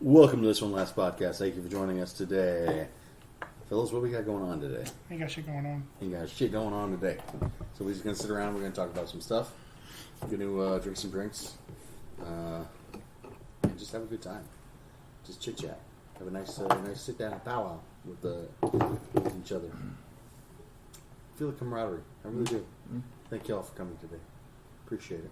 Welcome to this one last podcast. Thank you for joining us today. Phyllis, what we got going on today? Ain't got shit going on. Ain't got shit going on today. So we're just going to sit around. We're going to talk about some stuff. We're going to drink some drinks. And just have a good time. Just chit-chat. Have a nice sit-down powwow with each other. Feel the camaraderie. I really do. Thank you all for coming today. Appreciate it.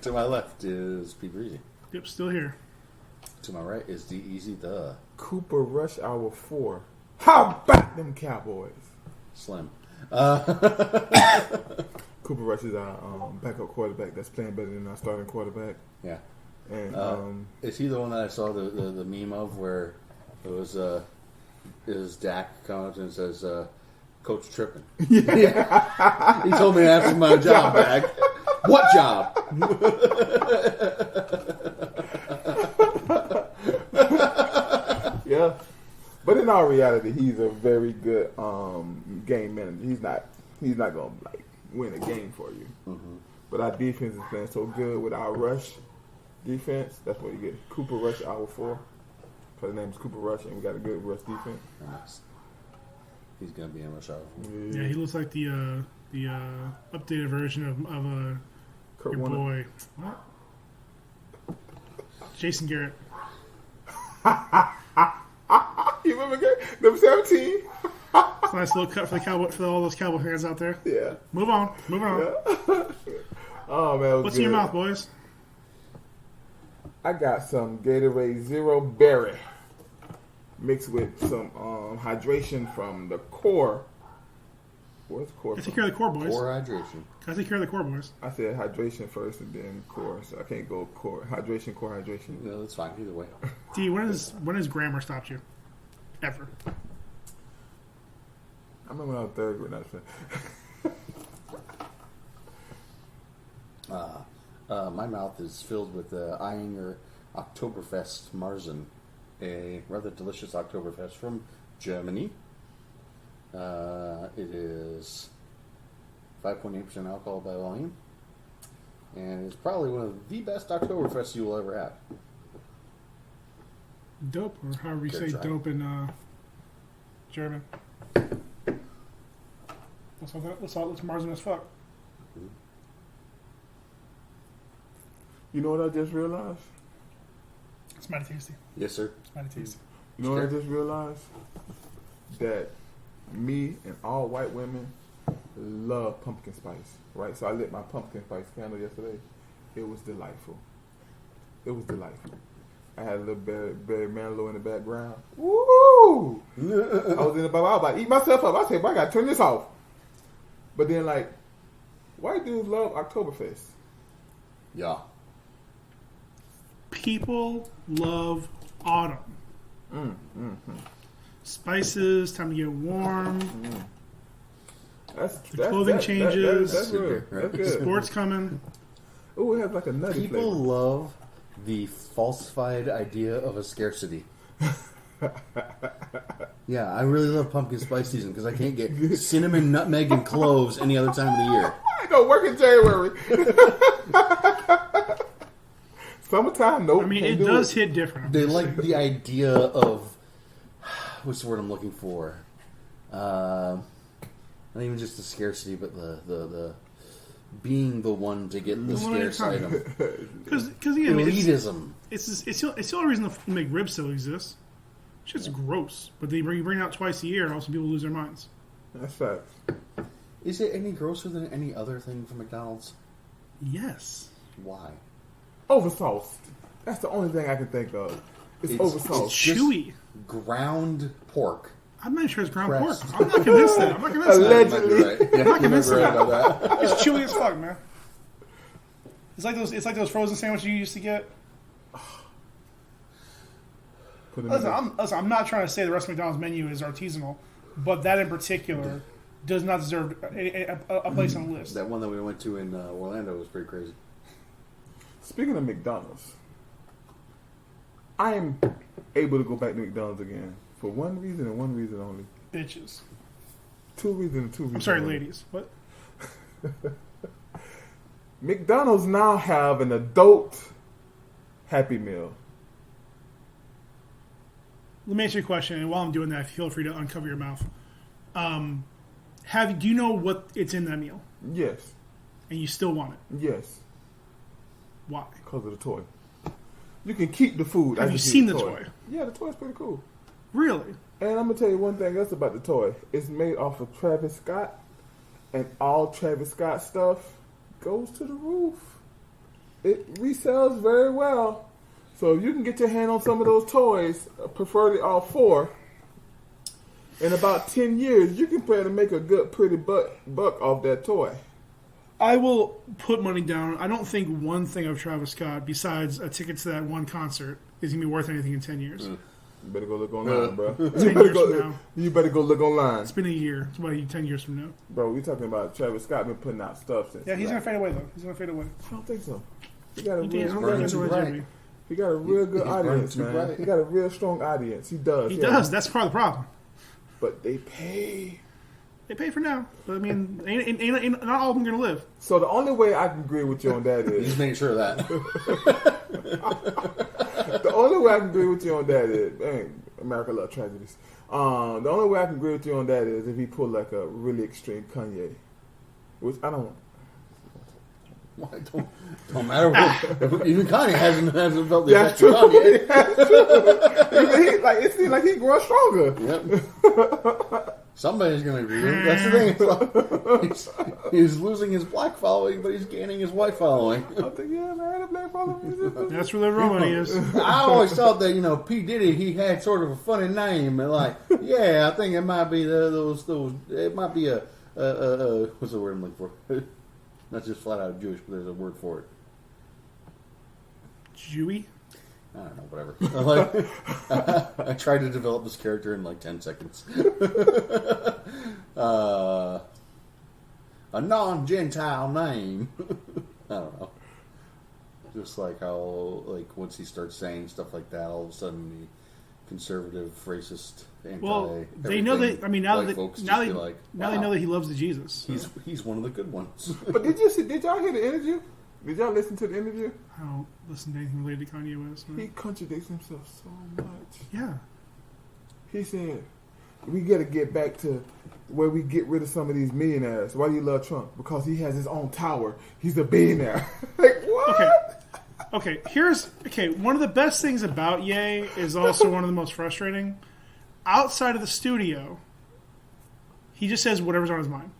To my left is Pete Breezy. Yep, still here. To my right is D Easy the Cooper Rush Hour 4. How about them Cowboys? Slim. Cooper Rush is our backup quarterback that's playing better than our starting quarterback. Yeah. And is he the one that I saw the meme of where it was Dak coming up and says Coach tripping? Yeah. He told me to ask him my job back. What job? yeah. But in all reality, he's a very good game manager. He's not gonna win a game for you. Mm-hmm. But our defense is playing so good with our rush defense. That's what you get. Cooper Rush Hour 4. Because his name is Cooper Rush, and we got a good rush defense. Nice. He's gonna be in Rush Hour 4. Yeah, he looks like the updated version of Kurt your Warner. boy. What? Jason Garrett. You remember number 17? It's a nice little cut for all those Cowboy fans out there. Yeah. Moving on. Yeah. Oh man, what's in your mouth, boys? I got some Gatorade Zero Berry mixed with some hydration from the core. Where's core? Take care of the core, boys. Core hydration. Gotta take care of the core, boys. I said hydration first and then core, so I can't go core hydration. No, that's fine. Either way. D, when has grammar stopped you? Ever? I remember when I was third grade. My mouth is filled with Eyinger Oktoberfest Marzen, a rather delicious Oktoberfest from Germany. It is 5.8% alcohol by volume, and it's probably one of the best Oktoberfests you will ever have. Dope, or however you Good say try. dope in German. Let's Marzen as fuck. You know what I just realized? It's mighty tasty. Yes, sir. It's mighty tasty. You know what I just realized? That me and all white women love pumpkin spice, right? So I lit my pumpkin spice candle yesterday. It was delightful. I had a little Barry Manilow in the background. Woo! I was in the bar. I was about to eat myself up. I said, "Boy, I got to turn this off." But then, white dudes love Oktoberfest. Yeah. People love autumn. Spices, time to get warm. The clothing changes. That's good. Right. That's good. Sports coming. Ooh, it has like a nutty People flavor. love the falsified idea of a scarcity. Yeah, I really love pumpkin spice season because I can't get cinnamon, nutmeg, and cloves any other time of the year. I don't work in January. Summertime, nope. I mean, can't it do does hit different. They like the idea of what's the word I'm looking for? Not even just the scarcity, but the being the one to get the scarce item. Because yeah, I mean, Elitism. it's the only reason the McRib still exists. Shit's gross, but they bring it out twice a year, and also people lose their minds. That's facts. Is it any grosser than any other thing from McDonald's? Yes. Why? Oversauced. That's the only thing I can think of. It's oversauced. It's chewy. Ground pork. I'm not sure it's ground Pressed. pork. I'm not convinced that. Allegedly. Right. Yeah, I'm not convinced you're of right that. about that. It's chewy as fuck, man. It's like those frozen sandwiches you used to get. I'm not trying to say the rest of McDonald's menu is artisanal, but that in particular does not deserve a place on the list. That one that we went to in Orlando was pretty crazy. Speaking of McDonald's, I am able to go back to McDonald's again for one reason and one reason only. Bitches. Two reasons. I'm sorry, ladies. What? McDonald's now have an adult Happy Meal. Let me answer your question, and while I'm doing that, feel free to uncover your mouth. Do you know what it's in that meal? Yes. And you still want it? Yes. Why? Because of the toy. You can keep the food. Have you seen the toy? Yeah, the toy's pretty cool. Really? And I'm going to tell you one thing else about the toy. It's made off of Travis Scott, and all Travis Scott stuff goes to the roof. It resells very well. So if you can get your hand on some of those toys, preferably all 4, in about 10 years, you can plan to make a good, pretty buck off that toy. I will put money down. I don't think one thing of Travis Scott, besides a ticket to that one concert, is going to be worth anything in 10 years. You better go look online, bro. 10 years from now. You better go look online. It's been a year. It's about 10 years from now. Bro, we talking about Travis Scott been putting out stuff since. Yeah, he's going to fade away, though. He's going to fade away. I don't think so. He got a He real good audience, too man. bright. He got a real strong audience. He does. He does. That's part of the problem. But they pay. They pay for now. But, I mean, ain't not all of them going to live. So the only way I can agree with you on that is... He's making sure of that. The only way I can agree with you on that is... Man, America loves tragedies. The only way I can agree with you on that is if he pulled like a really extreme Kanye. Which I don't... Well, don't matter what. Even Kanye hasn't felt the That's effects of true. Kanye. It seems like he's growing stronger. Yep. Somebody's going to agree with him. That's the thing. He's losing his black following, but he's gaining his white following. I think, yeah, man, the black following. That's where the real money is. I always thought that, P. Diddy, he had sort of a funny name. And I think it might be it might be a what's the word I'm looking for? Not just flat out Jewish, but there's a word for it. Jewy? I don't know, whatever. I tried to develop this character in like 10 seconds. A non-Gentile name. I don't know. Just like how, once he starts saying stuff like that, all of a sudden the conservative, racist, anti. Well, they know that. I mean, now they know that he loves the Jesus. He's one of the good ones. But did y'all hear the interview? Did y'all listen to the interview? I don't listen to anything related to Kanye West. No. He contradicts himself so much. Yeah. He said, we got to get back to where we get rid of some of these millionaires. Why do you love Trump? Because he has his own tower. He's a billionaire. Like, what? Okay, one of the best things about Ye is also one of the most frustrating. Outside of the studio, he just says whatever's on his mind.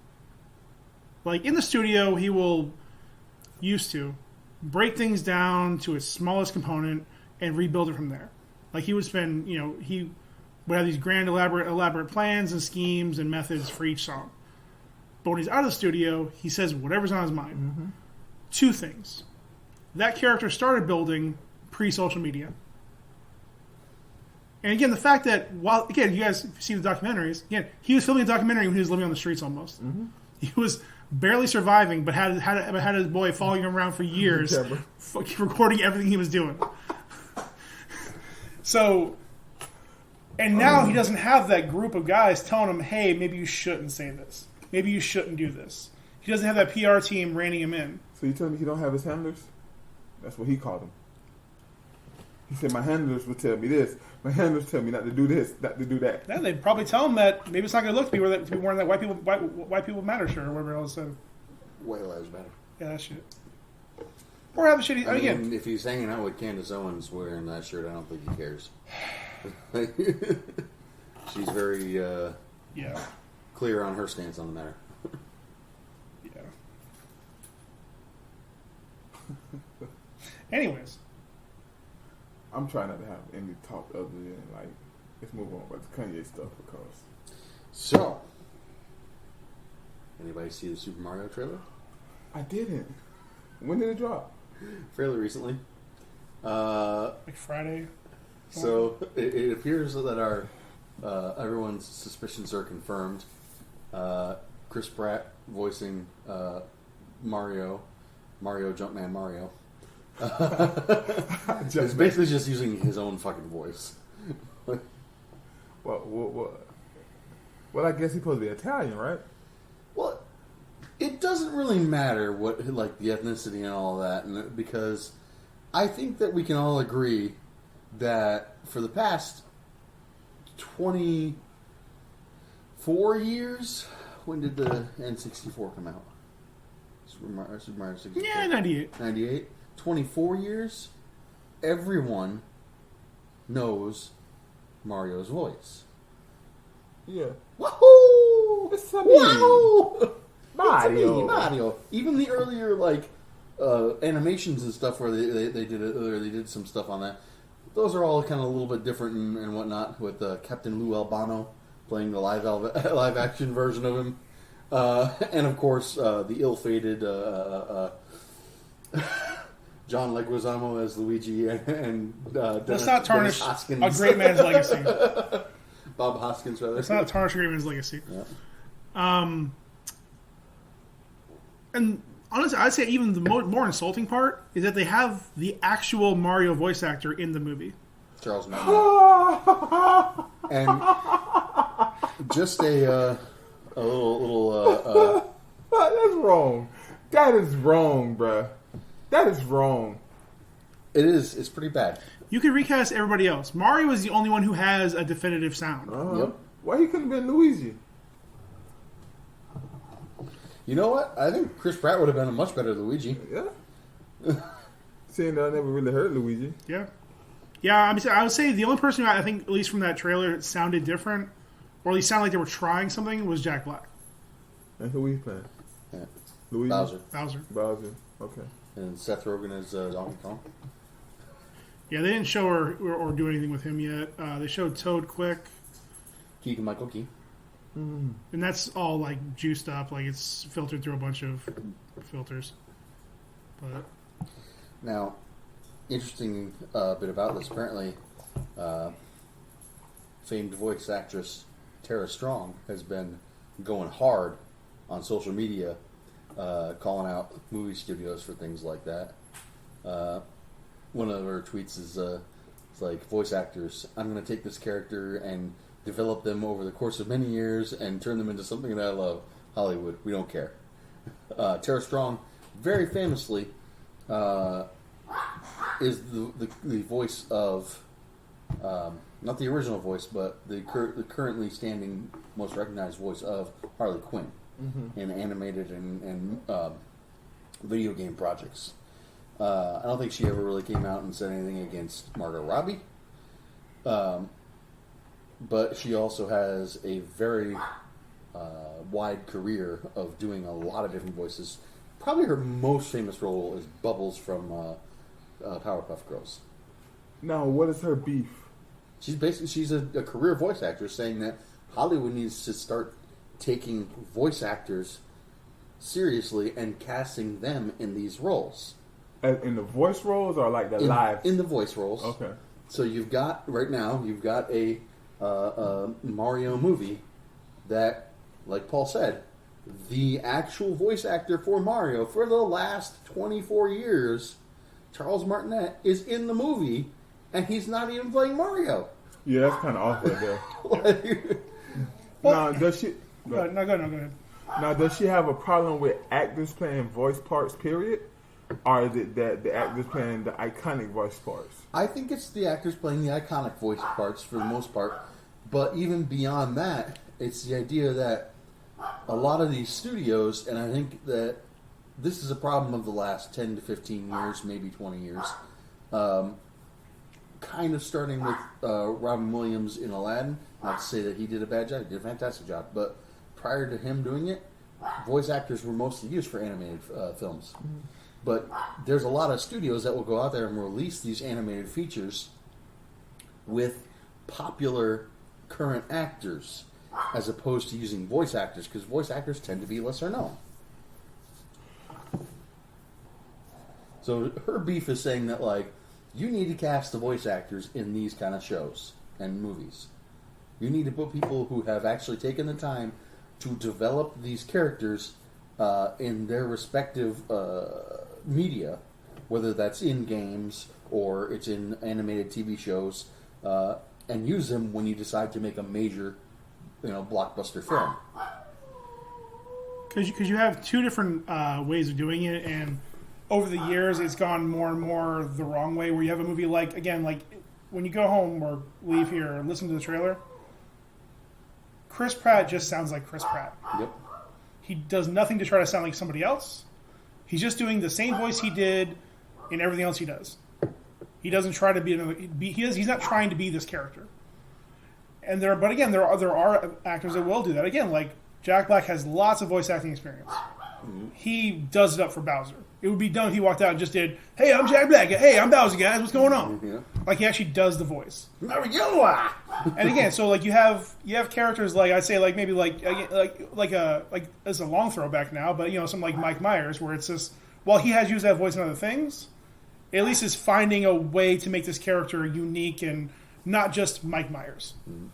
Like, in the studio, he will... used to break things down to its smallest component and rebuild it from there. Like he would spend, he would have these grand, elaborate plans and schemes and methods for each song. But when he's out of the studio, he says whatever's on his mind. Mm-hmm. 2 things. That character started building pre-social media. And again, the fact that you guys see the documentaries, again, he was filming a documentary when he was living on the streets almost. Mm-hmm. He was barely surviving, but had his boy following him around for years, recording everything he was doing. So, and now he doesn't have that group of guys telling him, hey, maybe you shouldn't say this. Maybe you shouldn't do this. He doesn't have that PR team reining him in. So you telling me he don't have his handlers? That's what he called them. He said, my handlers would tell me this. My handlers tell me not to do this, not to do that. Yeah, they'd probably tell him that maybe it's not going to look to be wearing that white people matter shirt or whatever else said. White lives matter. Yeah, that shit. Or have a shitty... I again, mean, if he's hanging out with Candace Owens wearing that shirt, I don't think he cares. She's very clear on her stance on the matter. Yeah. Anyways. I'm trying not to have any talk other than, let's move on about the Kanye stuff because... So, anybody see the Super Mario trailer? I didn't. When did it drop? Fairly recently. Like Friday. So it appears that our everyone's suspicions are confirmed. Chris Pratt voicing Mario, Jumpman Mario. It's basically just using his own fucking voice. Well, I guess he's supposed to be Italian, right? Well, It doesn't really matter what, like, the ethnicity and all that, because I think that we can all agree that for the past 24 years, when did the N64 come out? Super Mario 64? Yeah, 98. 98? 24 years, everyone knows Mario's voice. Yeah. Woohoo! It's a Woohoo! Mario. It's Mario. Even the earlier, like, animations and stuff where they did it, or they did some stuff on that. Those are all kind of a little bit different and whatnot, with Captain Lou Albano playing the live action version of him, and of course the ill-fated John Leguizamo as Luigi, and Let's not tarnish Dennis a Hoskins. great man's legacy. Bob Hoskins, rather. Let's not tarnish a great man's legacy. Yeah. And honestly, I'd say even the more insulting part is that they have the actual Mario voice actor in the movie. Charles Martinet. And just a little That's wrong. That is wrong, bruh. That is wrong. it is. It's pretty bad. You could recast everybody else. Mario is the only one who has a definitive sound. Yep. Why he couldn't have been Luigi? You know what? I think Chris Pratt would have been a much better Luigi. Yeah. Seeing that I never really heard Luigi. Yeah. Yeah, I would say the only person who I think, at least from that trailer, sounded different, or at least sounded like they were trying something, was Jack Black. And who he playing? Yeah. Luigi? Bowser. Bowser. Okay. And Seth Rogen as Donkey Kong. Yeah, they didn't show or do anything with him yet. They showed Toad quick, Keegan Michael Key. and that's all like juiced up, like it's filtered through a bunch of filters. But Now, interesting bit about this. Apparently, famed voice actress Tara Strong has been going hard on social media, calling out movie studios for things like that. One of her tweets is it's like, voice actors, I'm going to take this character and develop them over the course of many years and turn them into something that I love. Hollywood, we don't care. Tara Strong, very famously, is the voice of, not the original voice, but the currently standing most recognized voice of Harley Quinn in animated and video game projects. I don't think she ever really came out and said anything against Margot Robbie, but she also has a very wide career of doing a lot of different voices. Probably her most famous role is Bubbles from Powerpuff Girls. Now, what is her beef? She's a career voice actress, saying that Hollywood needs to start taking voice actors seriously and casting them in these roles. In the voice roles or like the live? In the voice roles. Okay. So you've got a Mario movie that, like Paul said, the actual voice actor for Mario for the last 24 years, Charles Martinet, is in the movie, and he's not even playing Mario. Yeah, that's kind of off right there. Like, Now, does she? go ahead. Now, does she have a problem with actors playing voice parts? Period, or is it that the actors playing the iconic voice parts? I think it's the actors playing the iconic voice parts for the most part, but even beyond that, it's the idea that a lot of these studios, and I think that this is a problem of the last 10 to 15 years, maybe 20 years, kind of starting with Robin Williams in Aladdin. Not to say that he did a bad job, he did a fantastic job, but prior to him doing it, voice actors were mostly used for animated films. Mm-hmm. But there's a lot of studios that will go out there and release these animated features with popular current actors, as opposed to using voice actors, because voice actors tend to be lesser known. So her beef is saying that, like, you need to cast the voice actors in these kind of shows and movies. You need to put people who have actually taken the time to develop these characters in their respective media, whether that's in games or it's in animated TV shows, and use them when you decide to make a major, blockbuster film. because you have two different ways of doing it, and over the years it's gone more and more the wrong way. Where you have a movie like when you go home or leave here and listen to the trailer, Chris Pratt just sounds like Chris Pratt. Yep. He does nothing to try to sound like somebody else. He's just doing the same voice he did in everything else he does. He doesn't try to be another. He's not trying to be this character. And there are actors that will do that. Again, like Jack Black has lots of voice acting experience. Mm-hmm. He does it up for Bowser. It would be dumb if he walked out and just did, "Hey, I'm Jack Black. Hey, I'm Bowser, guys. What's going on?" Yeah. Like he actually does the voice. Mario. And again, so like you have characters like I'd say like maybe like it's a long throwback now, but something like Mike Myers, where it's just while he has used that voice in other things, at least is finding a way to make this character unique and not just Mike Myers. Mm-hmm.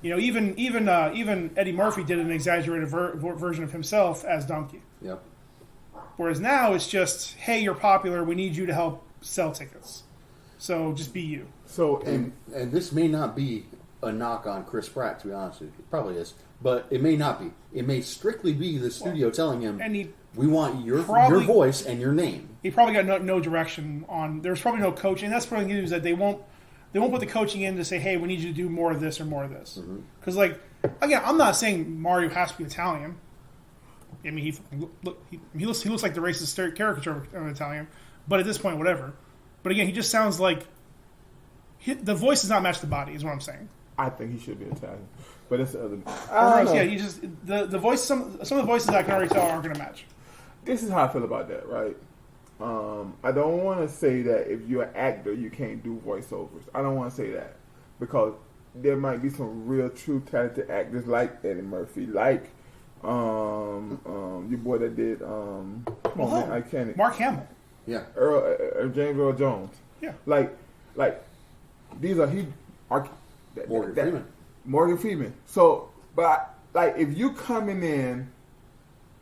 Even Eddie Murphy did an exaggerated version of himself as Donkey. Yep. Whereas now it's just, hey, you're popular. We need you to help sell tickets. So just be you. So and this may not be a knock on Chris Pratt, to be honest with you. It probably is, but it may not be. It may strictly be the studio telling him, "We want your voice and your name." He probably got no direction on. There's probably no coaching. That's probably news that they won't put the coaching in to say, "Hey, we need you to do more of this or more of this." Because, again, I'm not saying Mario has to be Italian. I mean, he looks like the racist caricature of an Italian. But at this point, whatever. But again, he just sounds like the voice does not match the body. Is what I'm saying. I think he should be Italian, but it's the other. Yeah, he just the voice. Some of the voices I can already tell aren't going to match. This is how I feel about that, right? I don't want to say that if you're an actor, you can't do voiceovers. I don't want to say that because there might be some real, true, talented actors like Eddie Murphy, like your boy that did. I can't. Mark Hamill. Yeah. James Earl Jones. Yeah. Like these are Morgan Freeman. Morgan Freeman. So, but if you coming in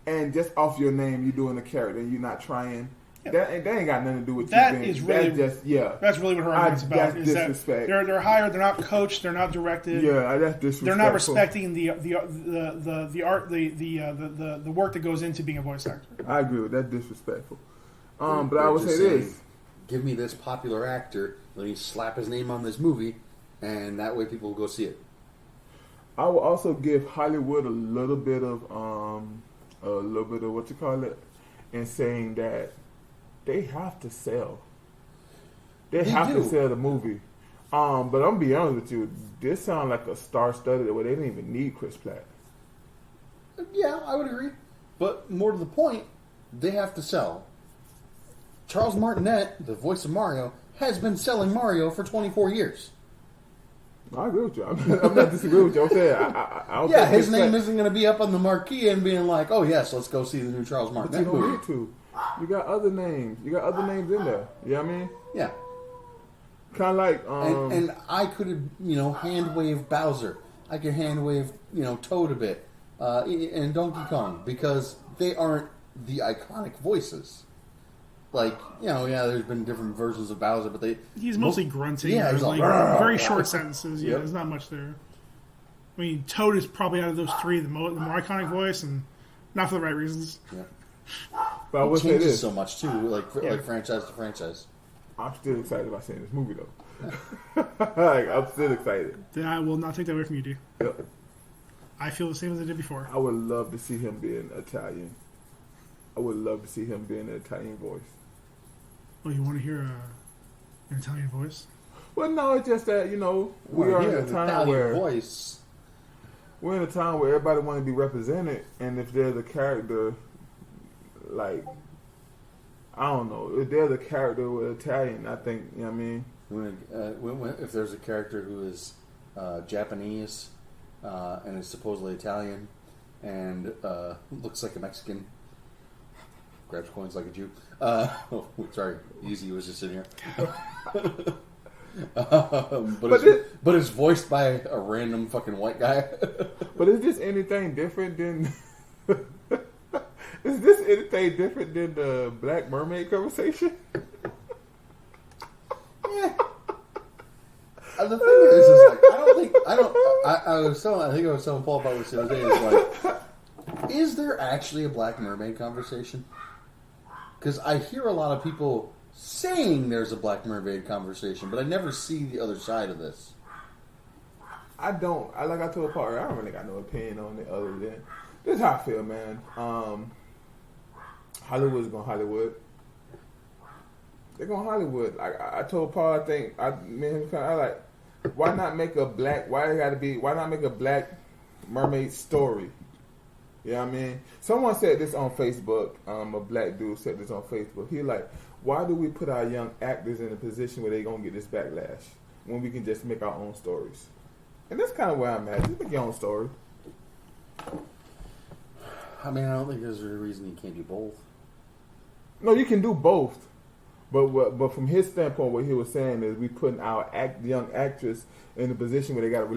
and just off your name, you're doing a character and you're not trying. Yeah. That ain't got nothing to do with that. That's really what her argument's about. That's disrespect. They're hired. They're not coached. They're not directed. Yeah, that's disrespectful. They're not respecting the art, the work that goes into being a voice actor. I agree with that. Disrespectful. But I would say this: give me this popular actor. Let me slap his name on this movie, and that way people will go see it. I will also give Hollywood a little bit of what you call it, in saying that they have to sell. They have to sell the movie. But I'm gonna be honest with you, this sounds like a star-studded where they didn't even need Chris Pratt. Yeah, I would agree. But more to the point, they have to sell. Charles Martinet, the voice of Mario, has been selling Mario for 24 years. I agree with you. I'm not disagreeing with you. I'm saying I don't think his name isn't going to be up on the marquee and being like, "Oh yes, let's go see the new Charles Martinet movie." You don't need to. You got other names. You got other names in there. You know what I mean? Yeah. Kind of like and I could have hand wave Bowser. I could hand wave Toad a bit, and Donkey Kong because they aren't the iconic voices. There's been different versions of Bowser, but he's mostly grunting. Yeah, he's very short sentences. Yeah, there's not much there. I mean, Toad is probably out of those three the more iconic voice, and not for the right reasons. Yeah. But I would say this so much too, like franchise to franchise. I'm still excited about seeing this movie though. I'm still excited. Then I will not take that away from you, D. Yep. I feel the same as I did before. I would love to see him being Italian. I would love to see him being an Italian voice. Oh, you want to hear an Italian voice? Well, no, it's just that we are in a time where voice. We're in a time where everybody want to be represented, and if there's a character, I don't know, if there's a character with Italian, I think I mean. If there's a character who is Japanese and is supposedly Italian and looks like a Mexican. Grabs coins like a Jew. Sorry, Easy was just sitting here. But it's voiced by a random fucking white guy. But is this anything different than? Is this anything different than the Black Mermaid conversation? Yeah. The thing is I think I was telling Paul about this the other day. Is Is there actually a Black Mermaid conversation? Because I hear a lot of people saying there's a Black Mermaid conversation, but I never see the other side of this. I don't. Like I told Parker, I don't really got no opinion on it other than this is how I feel, man. Hollywood's going Hollywood. They're going Hollywood. Like I told Paul, I think me and him, I like, why not make a black? Why not make a Black Mermaid story? You know what I mean? Someone said this on Facebook. A black dude said this on Facebook. He like, why do we put our young actors in a position where they gonna get this backlash when we can just make our own stories? And that's kind of where I'm at. Just make your own story. I mean, I don't think there's a reason you can't do both. No, you can do both. But from his standpoint, what he was saying is we putting our young actress in a position where they got to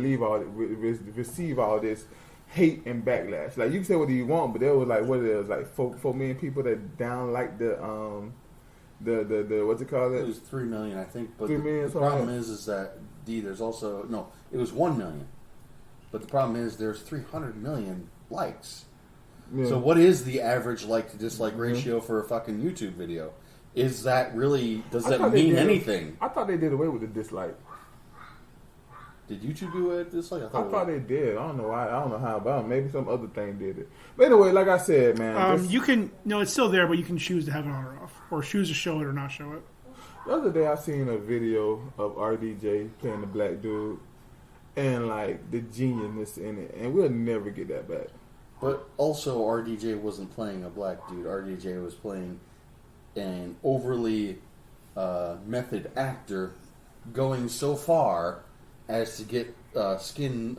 receive all this hate and backlash. Like you can say what you want, but there was like what it was like 4 million people that down like the what's it called? It was 3 million, I think. But 3 million. The problem is that there's also no. It was 1 million, but the problem is there's 300 million likes. Yeah. So what is the average like to dislike ratio for a fucking YouTube video? Is that really, does that mean anything? I thought they did away with the dislike. Did YouTube do it dislike? I thought they did. I don't know why. I don't know how, but maybe some other thing did it. But anyway, like I said, man. You can, no, it's still there, but you can choose to have it on or off. Or choose to show it or not show it. The other day I seen a video of RDJ playing the black dude and like the geniusness in it. And we'll never get that back. But also RDJ wasn't playing a black dude. RDJ was playing an overly method actor going so far as to get skin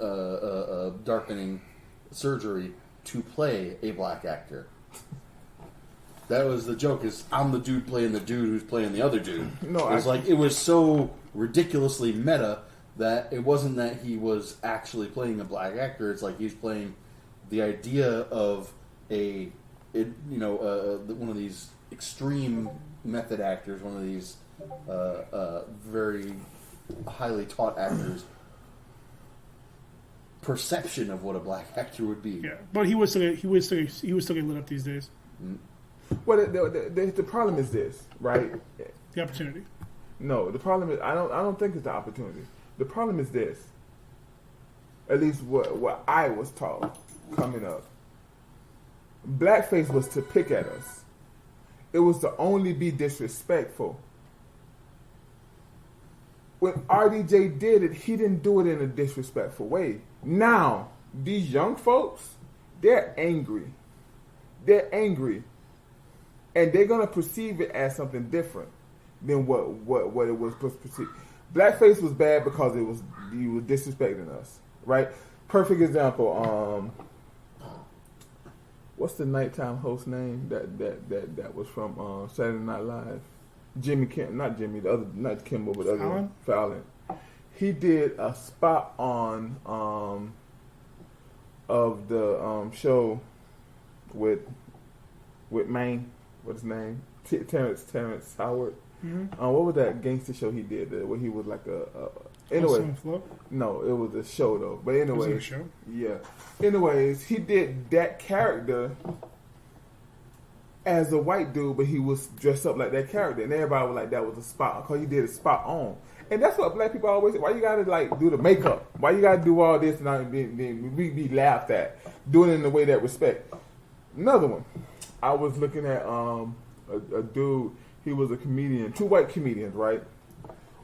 darkening surgery to play a black actor. That was the joke, is I'm the dude playing the dude who's playing the other dude. No, it was so ridiculously meta that it wasn't that he was actually playing a black actor. It's like he's playing the idea of one of these extreme method actors, one of these very highly taught actors' perception of what a black actor would be. Yeah, but he was still getting lit up these days. Mm. Well, the problem is this, right? The opportunity. No, the problem is I don't think it's the opportunity. The problem is this. At least what I was taught coming up. Blackface was to pick at us. It was to only be disrespectful. When RDJ did it, he didn't do it in a disrespectful way. Now, these young folks, they're angry. They're angry. And they're going to perceive it as something different than what it was supposed to perceive. Blackface was bad because he was disrespecting us, right? Perfect example. What's the nighttime host name that was from Saturday Night Live? Jimmy Kim, not Jimmy, the other, not Kimmel, but the other one, Fallon. He did a spot on of the show with Maine. What's his name? Terrence Howard. Mm-hmm. What was that gangster show he did where he was like anyway? No, it was a show though. But anyway, was it a show? Yeah. Anyways, he did that character as a white dude, but he was dressed up like that character, and everybody was like, "That was a spot," because he did a spot on. And that's what black people always say. Why you gotta like do the makeup? Why you gotta do all this and we be laughed at? Doing it in a way that respect. Another one. I was looking at a dude. He was a comedian. 2 white comedians, right?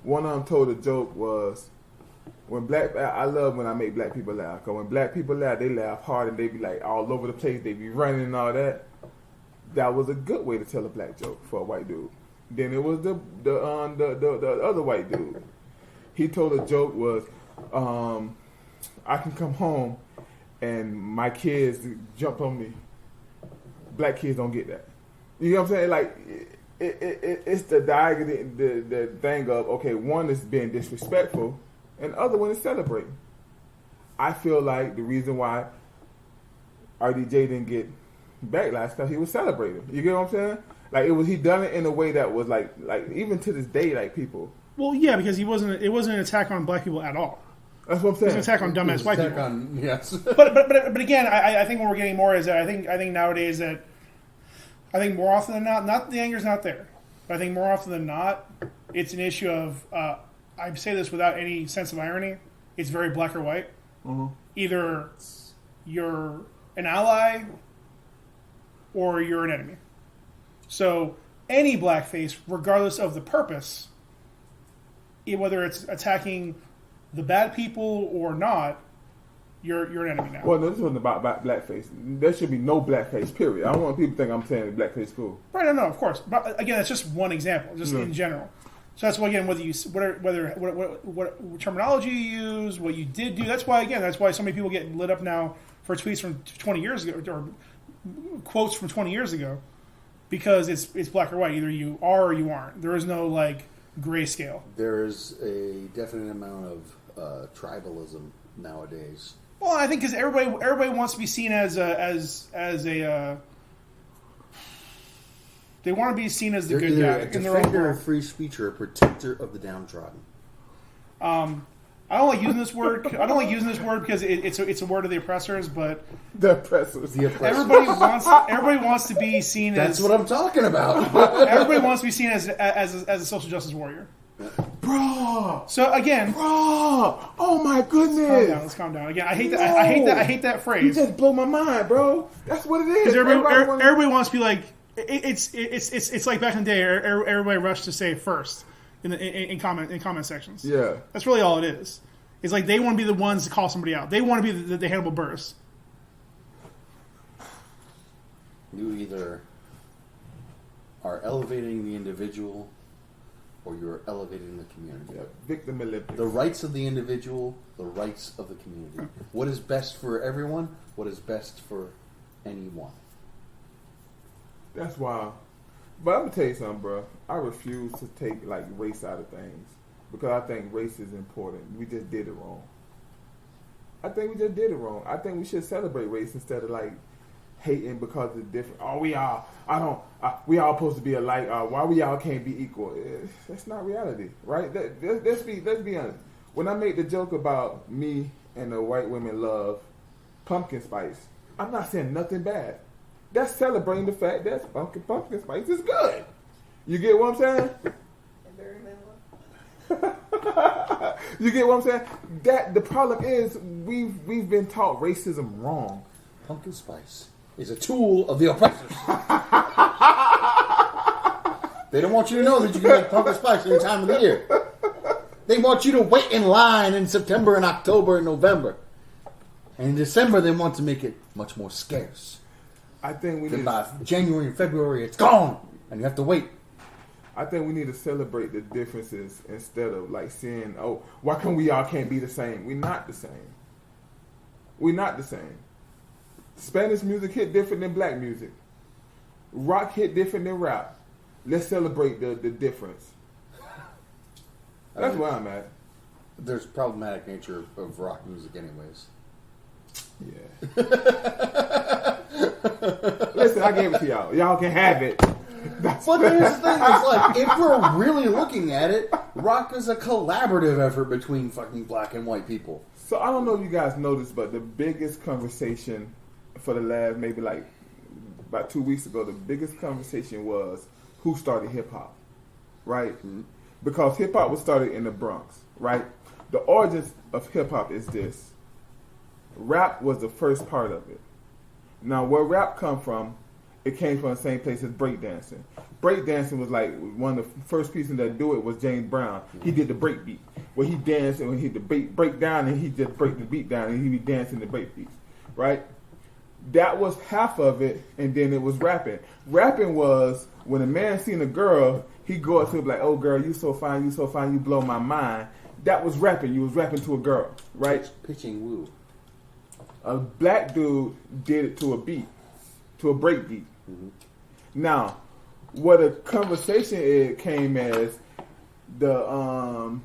One of them told a joke was, I love when I make black people laugh. Because when black people laugh, they laugh hard and they be like all over the place. They be running and all that. That was a good way to tell a black joke for a white dude. Then it was the other white dude. He told a joke was, I can come home and my kids jump on me. Black kids don't get that. You know what I'm saying? Like, it's the thing of, okay, one is being disrespectful and the other one is celebrating. I feel like the reason why RDJ didn't get backlash because he was celebrating. You get what I'm saying? Like, he done it in a way that was like even to this day, like people. Well, yeah, because it wasn't an attack on black people at all. That's what I'm saying. It's an attack on dumbass white people. Yes. But again, I think what we're getting more is that I think nowadays that I think more often than not the anger's not there, but I think more often than not, it's an issue of I say this without any sense of irony. It's very black or white. Mm-hmm. Either you're an ally or you're an enemy. So any blackface, regardless of the purpose, whether it's attacking the bad people or not, you're an enemy now. Well, no, this wasn't about blackface. There should be no blackface, period. I don't want people to think I'm saying blackface is cool. Right, no, of course. But again, that's just one example, just in general. So that's why, again, what terminology you use, what you did do. That's why so many people get lit up now for tweets from 20 years ago or quotes from 20 years ago, because it's black or white. Either you are or you aren't. There is no like grayscale. There is a definite amount of tribalism nowadays. Well, I think because everybody wants to be seen as a they want to be seen as the They're good either guy a in their own defender world. of free speech or a protector of the downtrodden. I don't like using this word. Because it's a word of the oppressors. But The oppressors. everybody wants to be seen That's as. what I'm talking about. Everybody wants to be seen as a social justice warrior. Bro! So again, Bro! Oh my goodness! let's calm down. Again, I hate that. I hate that You phrase. just blow my mind, bro. That's what it is. Because Everybody everybody wants to be like it's like back in the day. Everybody rushed to say first in comment sections. Yeah. That's really all it is. It's like they want to be the ones to call somebody out. They want to be the Hannibal Buress. You either are elevating the individual or you're elevating the community. Yeah. Victim Olympics. The rights of the individual, the rights of the community. What is best for everyone? What is best for anyone? That's wild. But I'm gonna tell you something, bro. I refuse to take like race out of things because I think race is important. We just did it wrong. I think we just did it wrong. I think we should celebrate race instead of like hating because it's different. Oh, we all supposed to be alike. Why we all can't be equal? That's not reality, right? Let's be honest. When I make the joke about me and the white women love pumpkin spice, I'm not saying nothing bad. That's celebrating the fact that pumpkin spice is good. You get what I'm saying? You get what I'm saying? That the problem is we've been taught racism wrong. Pumpkin spice is a tool of the oppressors. They don't want you to know that you can make pumpkin spice any time of the year. They want you to wait in line in September and October and November. And in December, they want to make it much more scarce. I think we Then need by January and February, it's gone. And you have to wait. I think we need to celebrate the differences instead of like saying, "Oh, why come we all can't be the same?" We're not the same. We're not the same. Spanish music hit different than black music. Rock hit different than rap. Let's celebrate the difference. That's where I'm at. There's problematic nature of rock music anyways. Yeah. Listen, I gave it to y'all. Y'all can have it. But here's the thing, it's like, if we're really looking at it, rock is a collaborative effort between fucking black and white people. So I don't know if you guys noticed, but the biggest conversation for the last maybe like about 2 weeks ago, the biggest conversation was who started hip hop, right? Mm-hmm. Because hip hop was started in the Bronx, right? The origins of hip hop is this: rap was the first part of it. Now, where rap come from? It came from the same place as breakdancing. Breakdancing was like one of the first people that do it was James Brown. He did the break beat, where he danced and he did the break down and he just break the beat down and he be dancing the break beats, right? That was half of it, and then it was rapping. Rapping was when a man seen a girl, he go up to her like, "Oh girl, you so fine, you blow my mind." That was rapping. You was rapping to a girl, right? Pitching woo. A black dude did it to a beat, to a break beat. Mm-hmm. Now, what a conversation it came as, the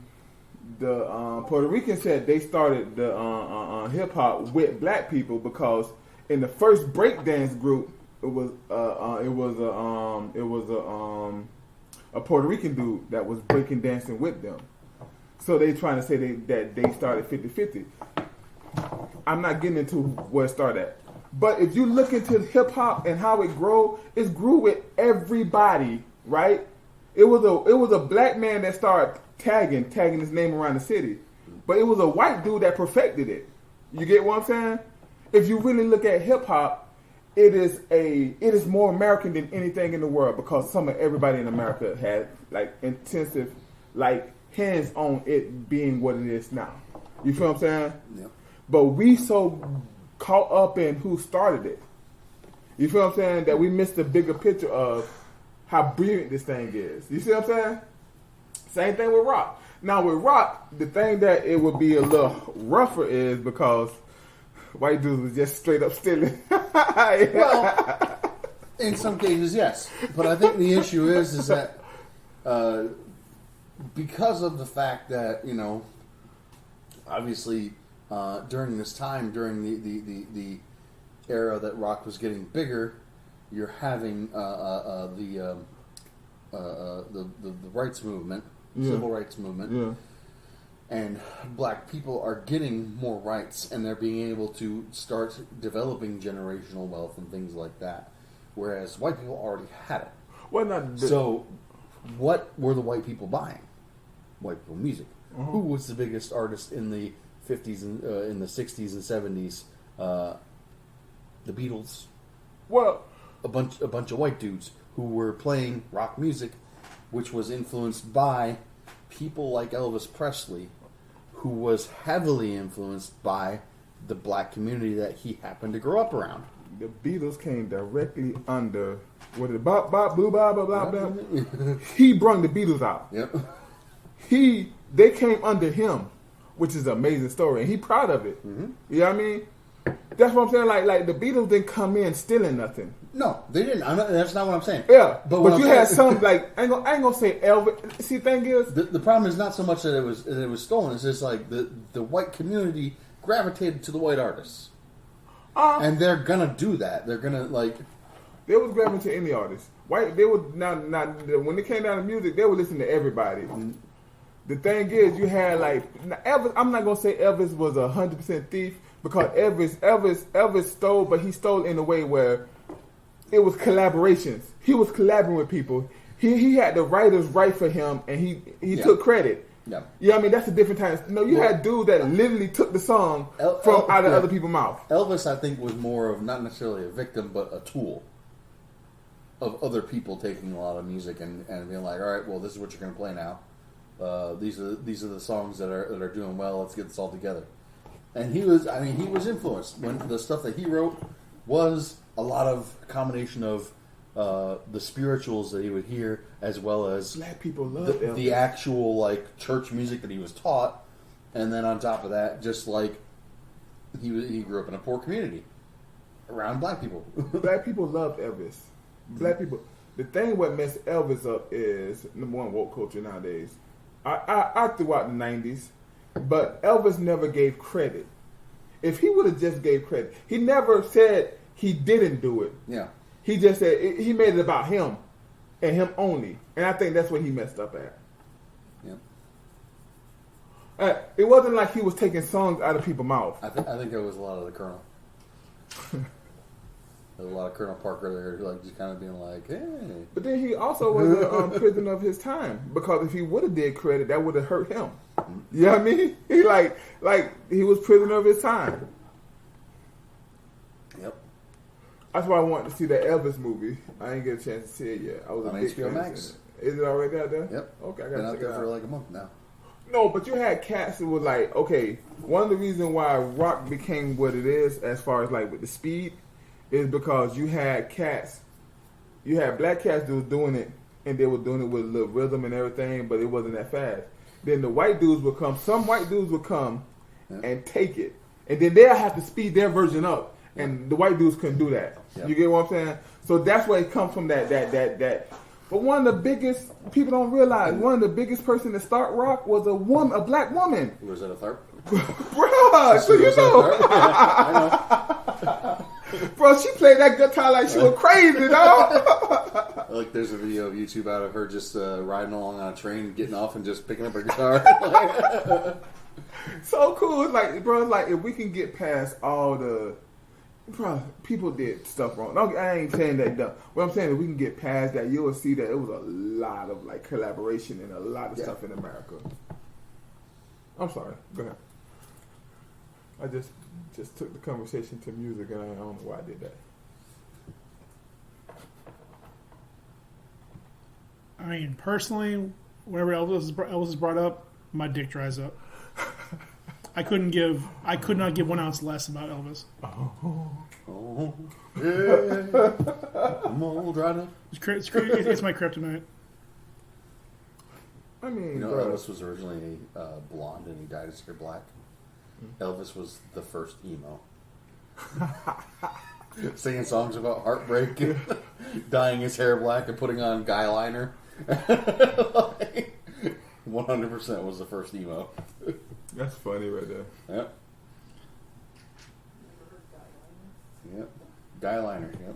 Puerto Rican said they started the hip hop with black people because in the first breakdance group it was a Puerto Rican dude that was breaking dancing with them. So they trying to say that they started 50-50. I'm not getting into where it started at. But if you look into hip hop and how it grew with everybody, right? It was a black man that started tagging his name around the city. But it was a white dude that perfected it. You get what I'm saying? If you really look at hip hop, it is more American than anything in the world because everybody in America had like intensive like hands on it being what it is now. You feel what I'm saying? Yep. But we so caught up in who started it. You feel what I'm saying? That we missed the bigger picture of how brilliant this thing is. You see what I'm saying? Same thing with rock. Now with rock, the thing that it would be a little rougher is because white dudes was just straight up stealing. Well, in some cases, yes. But I think the issue is that because of the fact that, you know, obviously during this time, during the era that rock was getting bigger, you're having the rights movement, civil rights movement, and black people are getting more rights, and they're being able to start developing generational wealth and things like that, whereas white people already had it. Well, not so, what were the white people buying? White people music. Who was the biggest artist in the 50s and in the 60s and 70s? The Beatles. Well, a bunch of white dudes who were playing rock music, which was influenced by people like Elvis Presley, who was heavily influenced by the black community that he happened to grow up around. The Beatles came directly under what is it? Bop bop blue bop blah blah blah. He brung the Beatles out. Yep. They came under him, which is an amazing story, and he proud of it. Mm-hmm. You know what I mean? That's what I'm saying. Like the Beatles didn't come in stealing nothing. No, they didn't. That's not what I'm saying. Yeah, but you had some like I ain't gonna say Elvis. See, thing is the problem is not so much that it was stolen. It's just like the white community gravitated to the white artists, and they're gonna do that. They're gonna like they was gravitating to any artist. White they would not when it came down to music, they would listen to everybody. The thing is, you had like Elvis. I'm not gonna say Elvis was 100% thief because Elvis stole, but he stole in a way where it was collaborations. He was collaborating with people. He had the writers write for him, and he took credit. Yeah, you know what I mean? That's a different time. No, you had dudes that literally took the song from out of other people's mouth. Elvis, I think, was more of not necessarily a victim, but a tool of other people taking a lot of music and being like, all right, well, this is what you're going to play now. These are the songs that are doing well. Let's get this all together. And he was influenced when the stuff that he wrote was a lot of combination of the spirituals that he would hear, as well as black people love the actual like church music that he was taught, and then on top of that, just like he grew up in a poor community around black people. Black people loved Elvis. Black people. The thing what messed Elvis up is number one, woke culture nowadays. I throughout the 90s, but Elvis never gave credit. If he would have just gave credit, he never said he didn't do it. Yeah. He just said he made it about him and him only, and I think that's what he messed up at. Yeah. It wasn't like he was taking songs out of people's mouth. I think there was a lot of the Colonel. There's a lot of Colonel Parker there, like just kind of being like, "Hey." But then he also was a prisoner of his time because if he would have did credit, that would have hurt him. You know what I mean? He like he was prisoner of his time. Yep. That's why I wanted to see that Elvis movie. I ain't get a chance to see it yet. I was on a big HBO fan. Max. Is it already out there? Yep. Okay, I been gotta out check there it for out. like a month now. No, but you had cats that was like, okay, one of the reasons why rock became what it is, as far as like with the speed, is because you had cats, you had black cats that was doing it, and they were doing it with a little rhythm and everything, but it wasn't that fast. Then the white dudes would come, some white dudes would come and take it, and then they'll have to speed their version up, and the white dudes couldn't do that. You get what I'm saying? So that's where it comes from. That. But one of the biggest people don't realize, one of the biggest person to start rock was a black woman. Was that a Tharp? Bruh, so you know. I know. Bro, she played that guitar like she was crazy, dog. Like there's a video of YouTube out of her just riding along on a train, getting off, and just picking up her guitar. So cool. It's like, bro, it's like if we can get past all the, bro, people did stuff wrong. No, I ain't saying that dumb. What I'm saying is we can get past that. You will see that it was a lot of like collaboration and a lot of stuff in America. I'm sorry. Go ahead. I just took the conversation to music, and I don't know why I did that. I mean, personally, whenever Elvis is brought up, my dick dries up. I could not give 1 ounce less about Elvis. Oh, yeah. I'm all dried up. It's my kryptonite. I mean, You know, bro, Elvis was originally blonde, and he dyed his hair black. Elvis was the first emo. Singing songs about heartbreak, dyeing his hair black, and putting on guy liner. 100% was the first emo. that's funny right there. Yep. Yep. Guy liner, yep.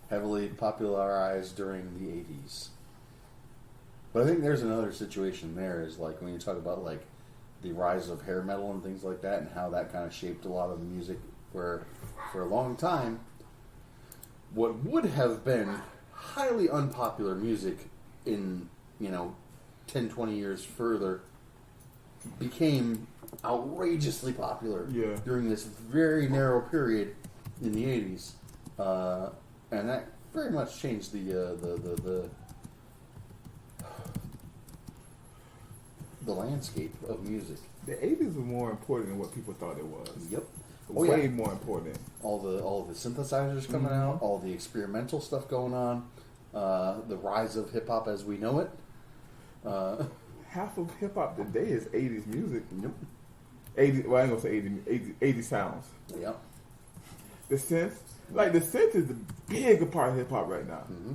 Heavily popularized during the 80s. But I think there's another situation there, is like when you talk about like the rise of hair metal and things like that, and how that kind of shaped a lot of the music, where for a long time what would have been highly unpopular music in, 10, 20 years further became outrageously popular during this very narrow period in the 80s. And that very much changed the landscape of music. The 80s were more important than what people thought it was. Yep. Way more important. All the synthesizers coming out, all the experimental stuff going on, the rise of hip hop as we know it. Half of hip hop today is 80s music. Yep. 80. Well, I ain't gonna say 80 sounds. Yep. The synth, is the bigger part of hip hop right now. Mm-hmm.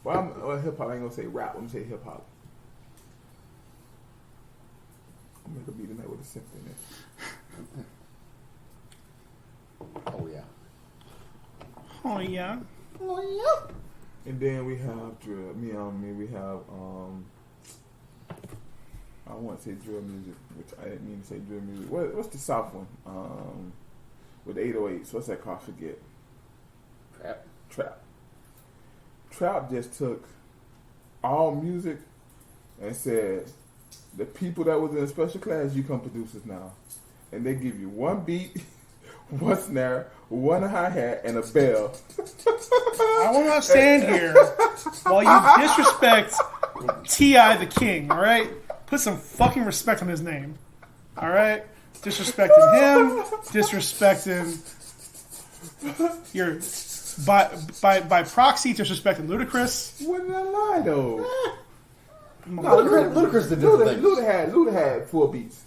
Well, hip hop. I ain't gonna say rap. I'm gonna say hip hop. I'm gonna be tonight with a synth in it. Oh yeah. Oh yeah. Oh yeah. And then we have drill. We have I don't want to say drill music, which I didn't mean to say drill music. What's the South one? With 808s. What's that called? Forget. Trap. Trap just took all music and said, the people that was in a special class, you come produce us now. And they give you one beat, one snare, one hi-hat, and a bell. I will not stand here while you disrespect T.I. the King, alright? Put some fucking respect on his name. Alright? Disrespecting him, disrespecting your by proxy, disrespecting Ludacris. What did I lie though? No, Ludacris did different things. Luda had 4 beats.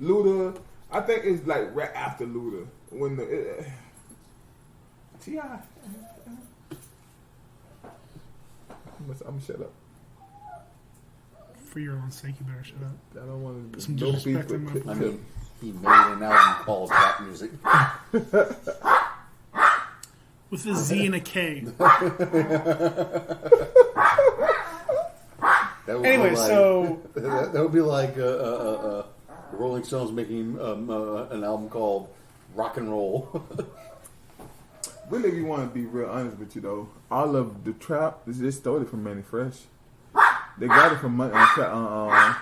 Luda, I think it's like right after Luda when the T.I. I'm gonna shut up. For your own sake, you better shut up. I don't want to. Put some disrespect in my I mean, he made an album called Rap Music. with a Z and a K. Anyway, so that would be like Rolling Stones making an album called Rock and Roll. Really, if you want to be real honest with you though, all of the trap is just stole it from Manny Fresh. They got it from Manny Fresh.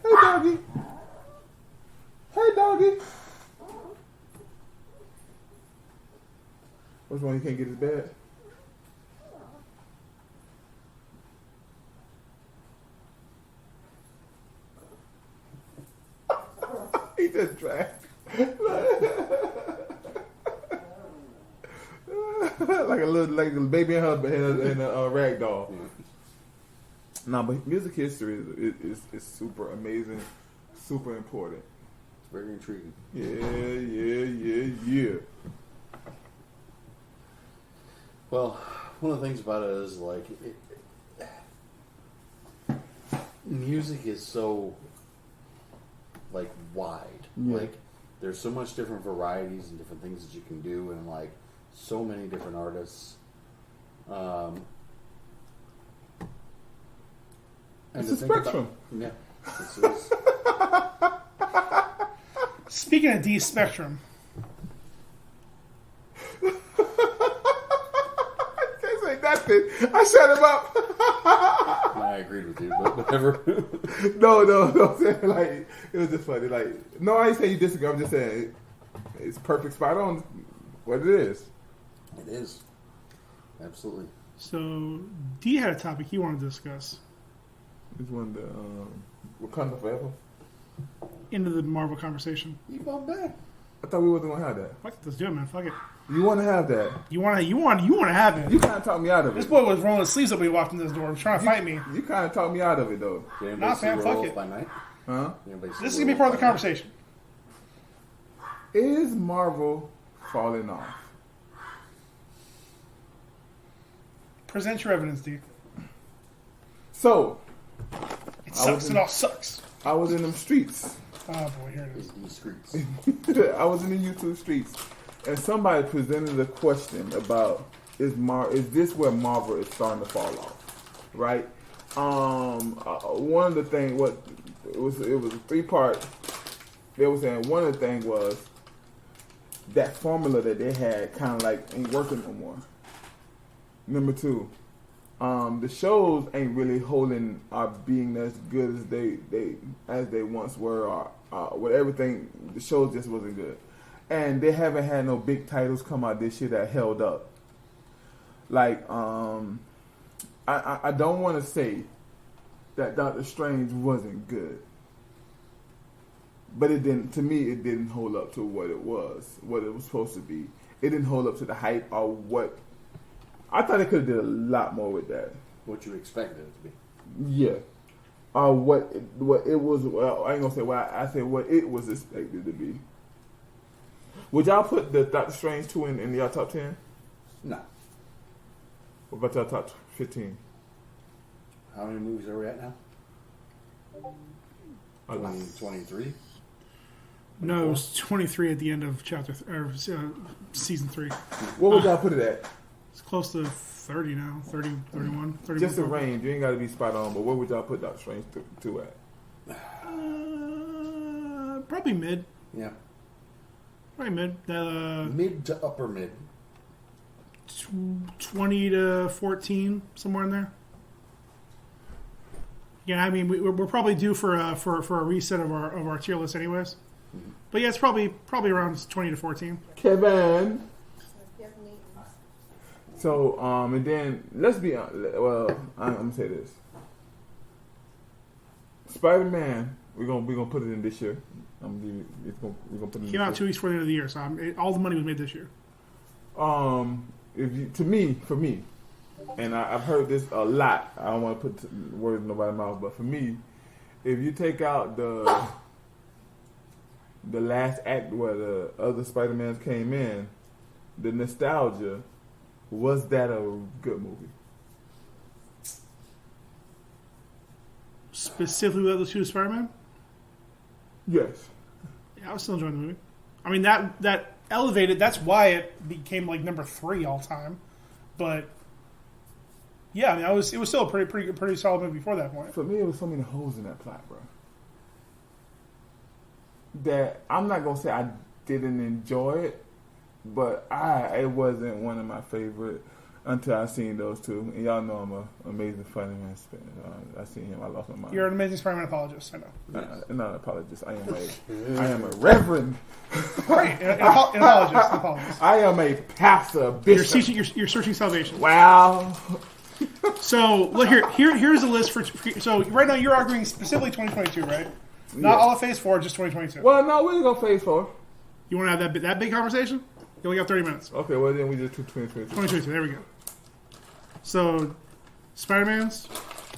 Hey doggy. Hey doggy. Which one you can't get his bed? He just tried. like a baby in a rag doll. Nah, but music history is super amazing, super important. It's very intriguing. Yeah. Well, one of the things about it is like music is so like wide. Yeah. Like there's so much different varieties and different things that you can do, and like so many different artists. And It's a spectrum. It's Speaking of D spectrum, Can't say nothing. I shut him up. I agreed with you, but whatever. No. Like, it was just funny. Like, no, I ain't saying you disagree. I'm just saying it's perfect, spot on what it is. It is. Absolutely. so D had a topic he wanted to discuss. It's one the Wakanda Forever. Into the Marvel conversation. Keep on back. I thought we wasn't gonna have that. Fuck it, let's do it, man. Fuck it. You want to have that? You want to have it. You kind of talked me out of This it. boy was rolling his sleeves up when he walked in this door, trying to fight me. You kind of talked me out of it though. Did anybody Nah, see fam, fuck Werewolf it. by Night? Huh? Anybody see This is gonna be part of the Werewolf by Night? conversation. Is Marvel falling off? Present your evidence, D. So It sucks. It all sucks. I was in them streets. Oh boy, here it is. These streets. I was in the YouTube streets, and somebody presented a question about is this where Marvel is starting to fall off, right? One of the things it was a 3-part. They were saying one of the things was that formula that they had kind of like ain't working no more. Number 2, the shows ain't really holding our being as good as they once were. With everything, the shows just wasn't good, and they haven't had no big titles come out this year that held up. Like, I don't want to say that Doctor Strange wasn't good, but it didn't. To me, it didn't hold up to what it was supposed to be. It didn't hold up to the hype or what. I thought they could have did a lot more with that. What you expected it to be. Yeah. What it was. Well, I ain't gonna say what I said. What it was expected to be. Would y'all put the Doctor Strange 2 in y'all top 10? No. What about y'all top 15? How many movies are we at now? 23? No, it was 23 at the end of season 3. What would y'all put it at? It's close to 30 now. 30, 31, 31. Just a range. You ain't got to be spot on, but what would y'all put Doctor Strange 2 at? Probably mid. Yeah. Probably mid. Mid to upper mid. 20 to 14, somewhere in there. Yeah, I mean, we're probably due for a reset of our tier list, anyways. Mm-hmm. But yeah, it's probably around 20 to 14. Kevin. So, and then let's be honest. Well, I'm gonna say this: Spider-Man. We're gonna put it in this year. We're gonna put it in. Came out 2 weeks before the end of the year, so all the money was made this year. For me, and I've heard this a lot. I don't want to put words in nobody's mouth, but for me, if you take out the last act where the other Spider-Mans came in, the nostalgia, was that a good movie? Specifically, with the 2 Spider-Man? Yes. Yeah, I was still enjoying the movie. I mean, that elevated. That's why it became like number 3 all time. But yeah, I mean, it was still a pretty solid movie before that point. For me, it was so many holes in that plot, bro. That I'm not gonna say I didn't enjoy it, but it wasn't one of my favorite until I seen those 2. And y'all know I'm an amazing funny man. I seen him. I lost my mind. You're an amazing Spider-Man apologist. I know. I'm not an apologist. I am a reverend. Right, an apologist. I am a pastor, bishop. You're searching salvation. Wow. So look here's a list for. So right now you're arguing specifically 2022, right? Not all of Phase 4, just 2022. Well, no, we're gonna go Phase 4. You want to have that big conversation? You only got 30 minutes. Okay, well then we just do 2022. 2022. There we go. So, Spider-Man's,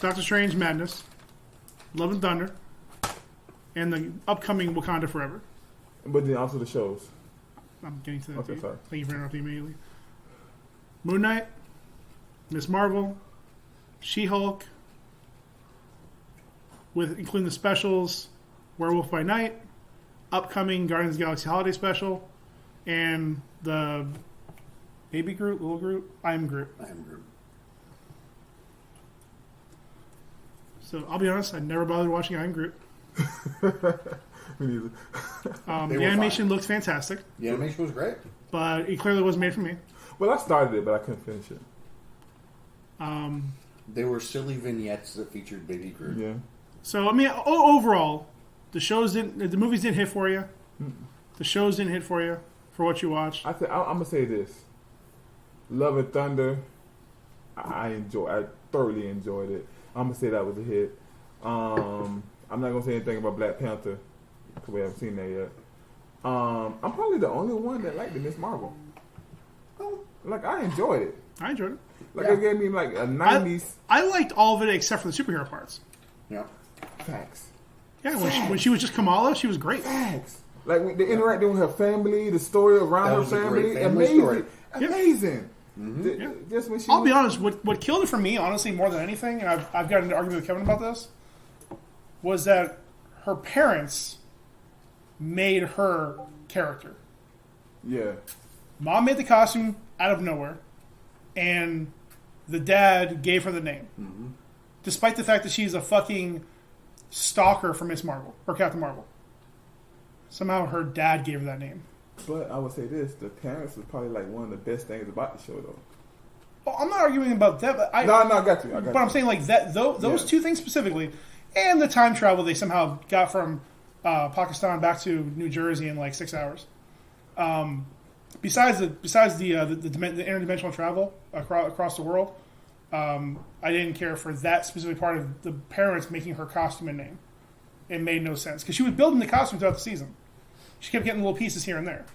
Doctor Strange, Madness, Love and Thunder, and the upcoming Wakanda Forever. But then also the shows. I'm getting to that. Okay, sorry. Thank you for interrupting immediately. Moon Knight, Miss Marvel, She-Hulk, with including the specials, Werewolf by Night, upcoming Guardians of the Galaxy Holiday Special, and the Baby Groot, Little Groot, I Am Groot. I am Groot. So I'll be honest, I never bothered watching I Am Groot. Me neither. The animation looked fantastic, The animation was great. but it clearly wasn't made for me. Well, I started it, but I couldn't finish it. They were silly vignettes that featured Baby Groot. Yeah. So I mean, overall, the movies didn't hit for you. The shows didn't hit for you for what you watched. I'm gonna say this: Love and Thunder. I thoroughly enjoyed it. I'm gonna say that was a hit. I'm not gonna say anything about Black Panther because we haven't seen that yet. I'm probably the only one that liked the Miss Marvel. Like I enjoyed it. I enjoyed it. Like it gave me like a '90s I liked all of it except for the superhero parts. Yeah. facts. Yeah, when she was just Kamala, she was great. Facts. Like when they interacting with her family, the story around That her was a family, great family amazing, story. amazing. Yeah. Just when she I'll be honest. What killed it for me, honestly, more than anything, and I've got an argument with Kevin about this, was that her parents made her character. Yeah. Mom made the costume out of nowhere, and the dad gave her the name, despite the fact that she's a fucking stalker for Miss Marvel or Captain Marvel. Somehow her dad gave her that name. But I would say this: the parents was probably like one of the best things about the show, though. Well, I'm not arguing about that, but No, I got you. But I'm saying like that. Those two things specifically, and the time travel they somehow got from Pakistan back to New Jersey in like 6 hours. Besides the interdimensional travel across the world, I didn't care for that specific part of the parents making her costume and name. It made no sense because she was building the costume throughout the season. She kept getting little pieces here and there.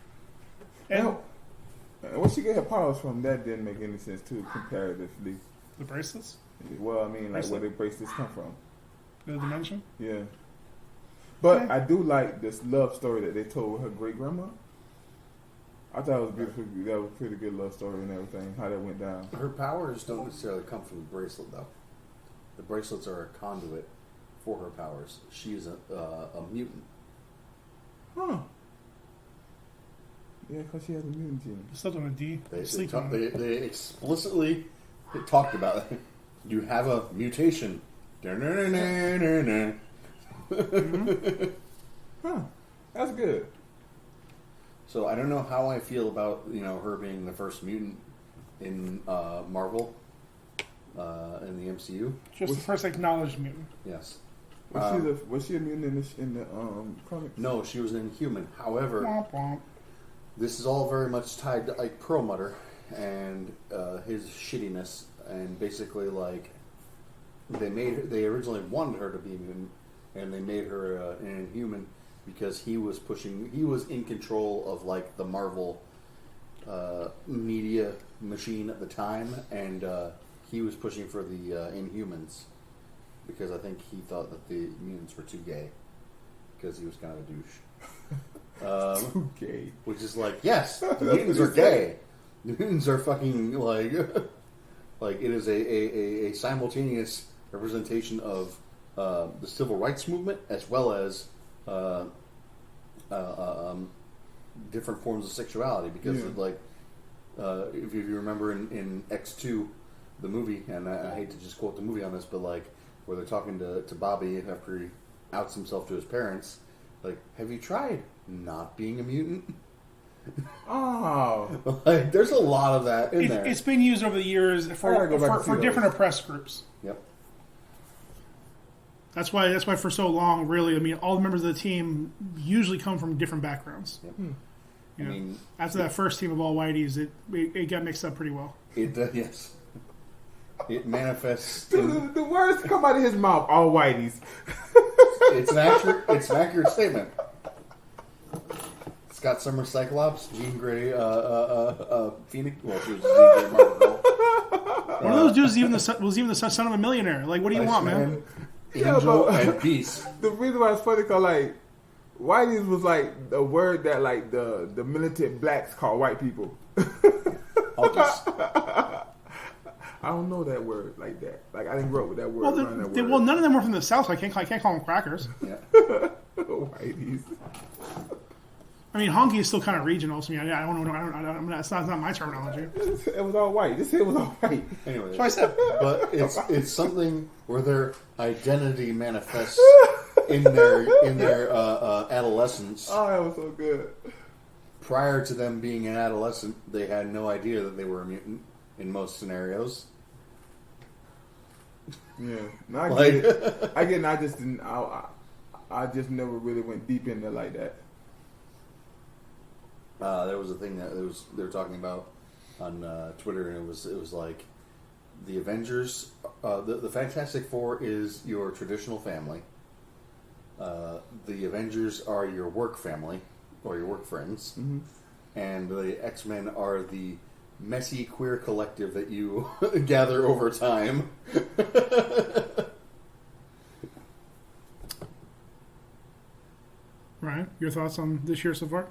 And when she get her powers from, that didn't make any sense too, comparatively. the bracelets, Well, I mean, like where the bracelets come from. the dimension. Yeah. But Okay. I do like this love story that they told with her great grandma. I thought it was beautiful. That was a pretty good love story and everything. How that went down. Her powers don't necessarily come from the bracelet, though. The bracelets are a conduit for her powers. She is a mutant. Huh. Yeah, because she has a mutant gene. Slept on a D. They Sleep on it. they explicitly talked about it. You have a mutation. Da-na-na-na-na-na. Huh. That's good. So I don't know how I feel about her being the first mutant in Marvel in the MCU. Just the first acknowledged mutant. Yes. Was she a mutant in the comics? No, she was an Inhuman. However, Womp womp. this is all very much tied to Ike Perlmutter and his shittiness, and basically like they originally wanted her to be a mutant, and they made her an Inhuman because he was in control of like the Marvel media machine at the time, and he was pushing for the Inhumans because I think he thought that the mutants were too gay because he was kind of a douche. Too gay. Which is like, yes, the mutants are gay. The mutants are fucking like it is a simultaneous representation of the civil rights movement as well as different forms of sexuality. Because if you remember in X2, the movie, and I hate to just quote the movie on this, but like where they're talking to Bobby after he outs himself to his parents, like, have you tried not being a mutant? Oh. Like, there's a lot of that in there. It's been used over the years for different oppressed groups. Yep. That's why for so long, really, I mean, all the members of the team usually come from different backgrounds. Yep. You know, I mean, after that first team of all whiteys, it got mixed up pretty well. Yes. It manifests. Dude, the words come out of his mouth, all whiteys. It's an accurate statement. Scott Summers Cyclops, Jean Grey, Phoenix. Well, she was Jean Grey Marvel. One of those dudes was even the son of a millionaire. Like, what do you want, man? Angel and Beast. The reason why it's funny because like whiteys was like the word that like the militant blacks call white people. I don't know that word like that. Like I didn't grow up with that word. Well, none of them were from the South, so I can't call them crackers. Yeah. 80s. I mean, honky is still kind of regional. So I don't know. I mean, it's not my terminology. It was all white. This shit was all white. Anyway, So I said, but it's something where their identity manifests in their adolescence. Oh, that was so good. Prior to them being an adolescent, they had no idea that they were a mutant in most scenarios. Yeah, no, I get it. I get it. I just didn't. I just never really went deep into like that. There was a thing that they were talking about on Twitter, and it was like the Avengers, the Fantastic Four is your traditional family. The Avengers are your work family or your work friends, and the X-Men are the messy queer collective that you gather over time. Ryan, your thoughts on this year so far?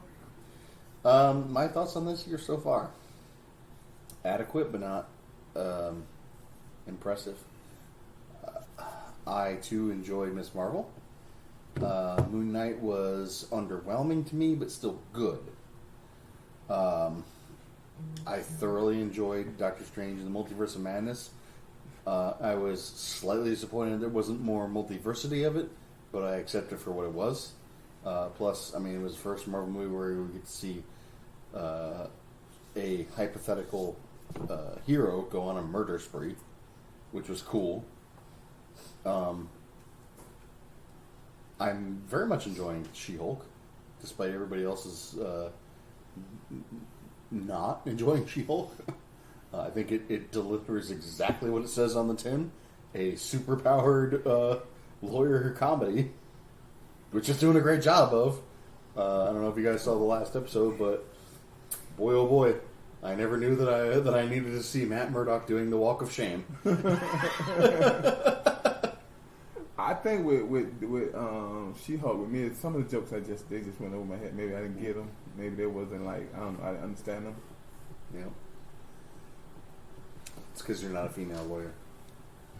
My thoughts on this year so far: adequate, but not impressive. I too enjoyed Miss Marvel. Moon Knight was underwhelming to me, but still good. I thoroughly enjoyed Doctor Strange and the Multiverse of Madness. I was slightly disappointed there wasn't more multiversity of it, but I accept it for what it was. Plus, I mean, it was the first Marvel movie where we get to see a hypothetical hero go on a murder spree, which was cool. I'm very much enjoying She-Hulk, despite everybody else's not enjoying She-Hulk. I think it delivers exactly what it says on the tin. A super-powered lawyer comedy, which it's doing a great job of. I don't know if you guys saw the last episode, but boy oh boy, I never knew that I needed to see Matt Murdock doing the walk of shame. I think with She-Hulk, with me, some of the jokes they just went over my head. Maybe I didn't get them. Maybe they wasn't like I didn't understand them. Yeah, it's because you're not a female lawyer.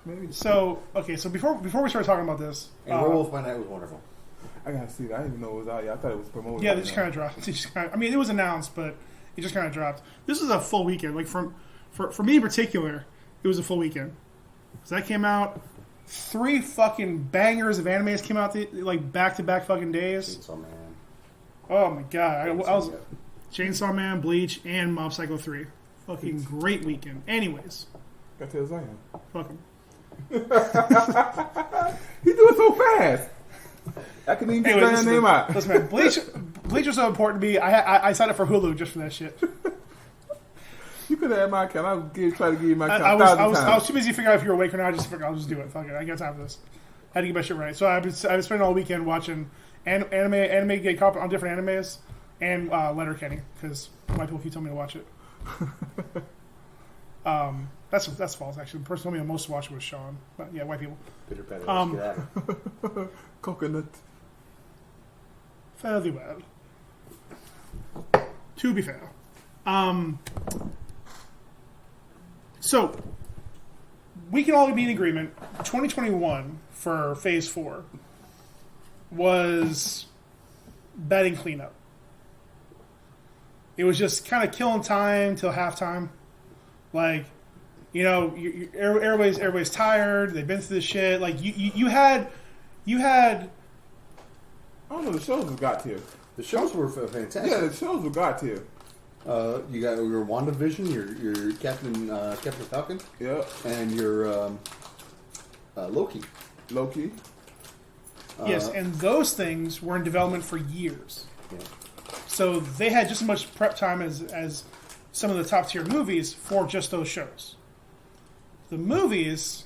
Maybe. So before we start talking about this, And Werewolf by Night was wonderful. I gotta see that. I didn't even know it was out yet. I thought it was promoted. yeah, they just kind of dropped. I mean, it was announced, but it just kind of dropped. This is a full weekend. Like for me in particular, it was a full weekend. So that came out. 3 fucking bangers of animes came out like back-to-back fucking days. Chainsaw Man. Oh my god! I was Chainsaw Man, Bleach, and Mob Psycho 3. Fucking great weekend. Anyways, Got to Zion. fuck him. He do it so fast. I couldn't even get Zion's name out. Listen, man, Bleach was so important to me. I signed up for Hulu just for that shit. You could have had my account. I'll try to give you my account. I was too busy figuring out if you were awake or not. I just figured I'll just do it. Fuck it. I got time for this. Had to get my shit right. So I've been spending all weekend watching anime get caught on different animes and Letterkenny because white people keep telling me to watch it. That's false actually. The person who told me the most to watch it was Sean. But yeah, white people. Bitter Petty. Let's get at it. Coconut. Fairly well. To be fair. So, we can all be in agreement. 2021 for Phase 4 was batting cleanup. It was just kind of killing time till halftime. Like, you know, everybody's tired. They've been through this shit. Like, you had. I don't know. The shows were got tier. The shows were fantastic. Yeah, the shows were got tier. You got your WandaVision, your Captain Falcon, Yeah, and your Loki. Loki. Yes, and those things were in development for years. Yeah. So they had just as much prep time as some of the top tier movies for just those shows. The movies,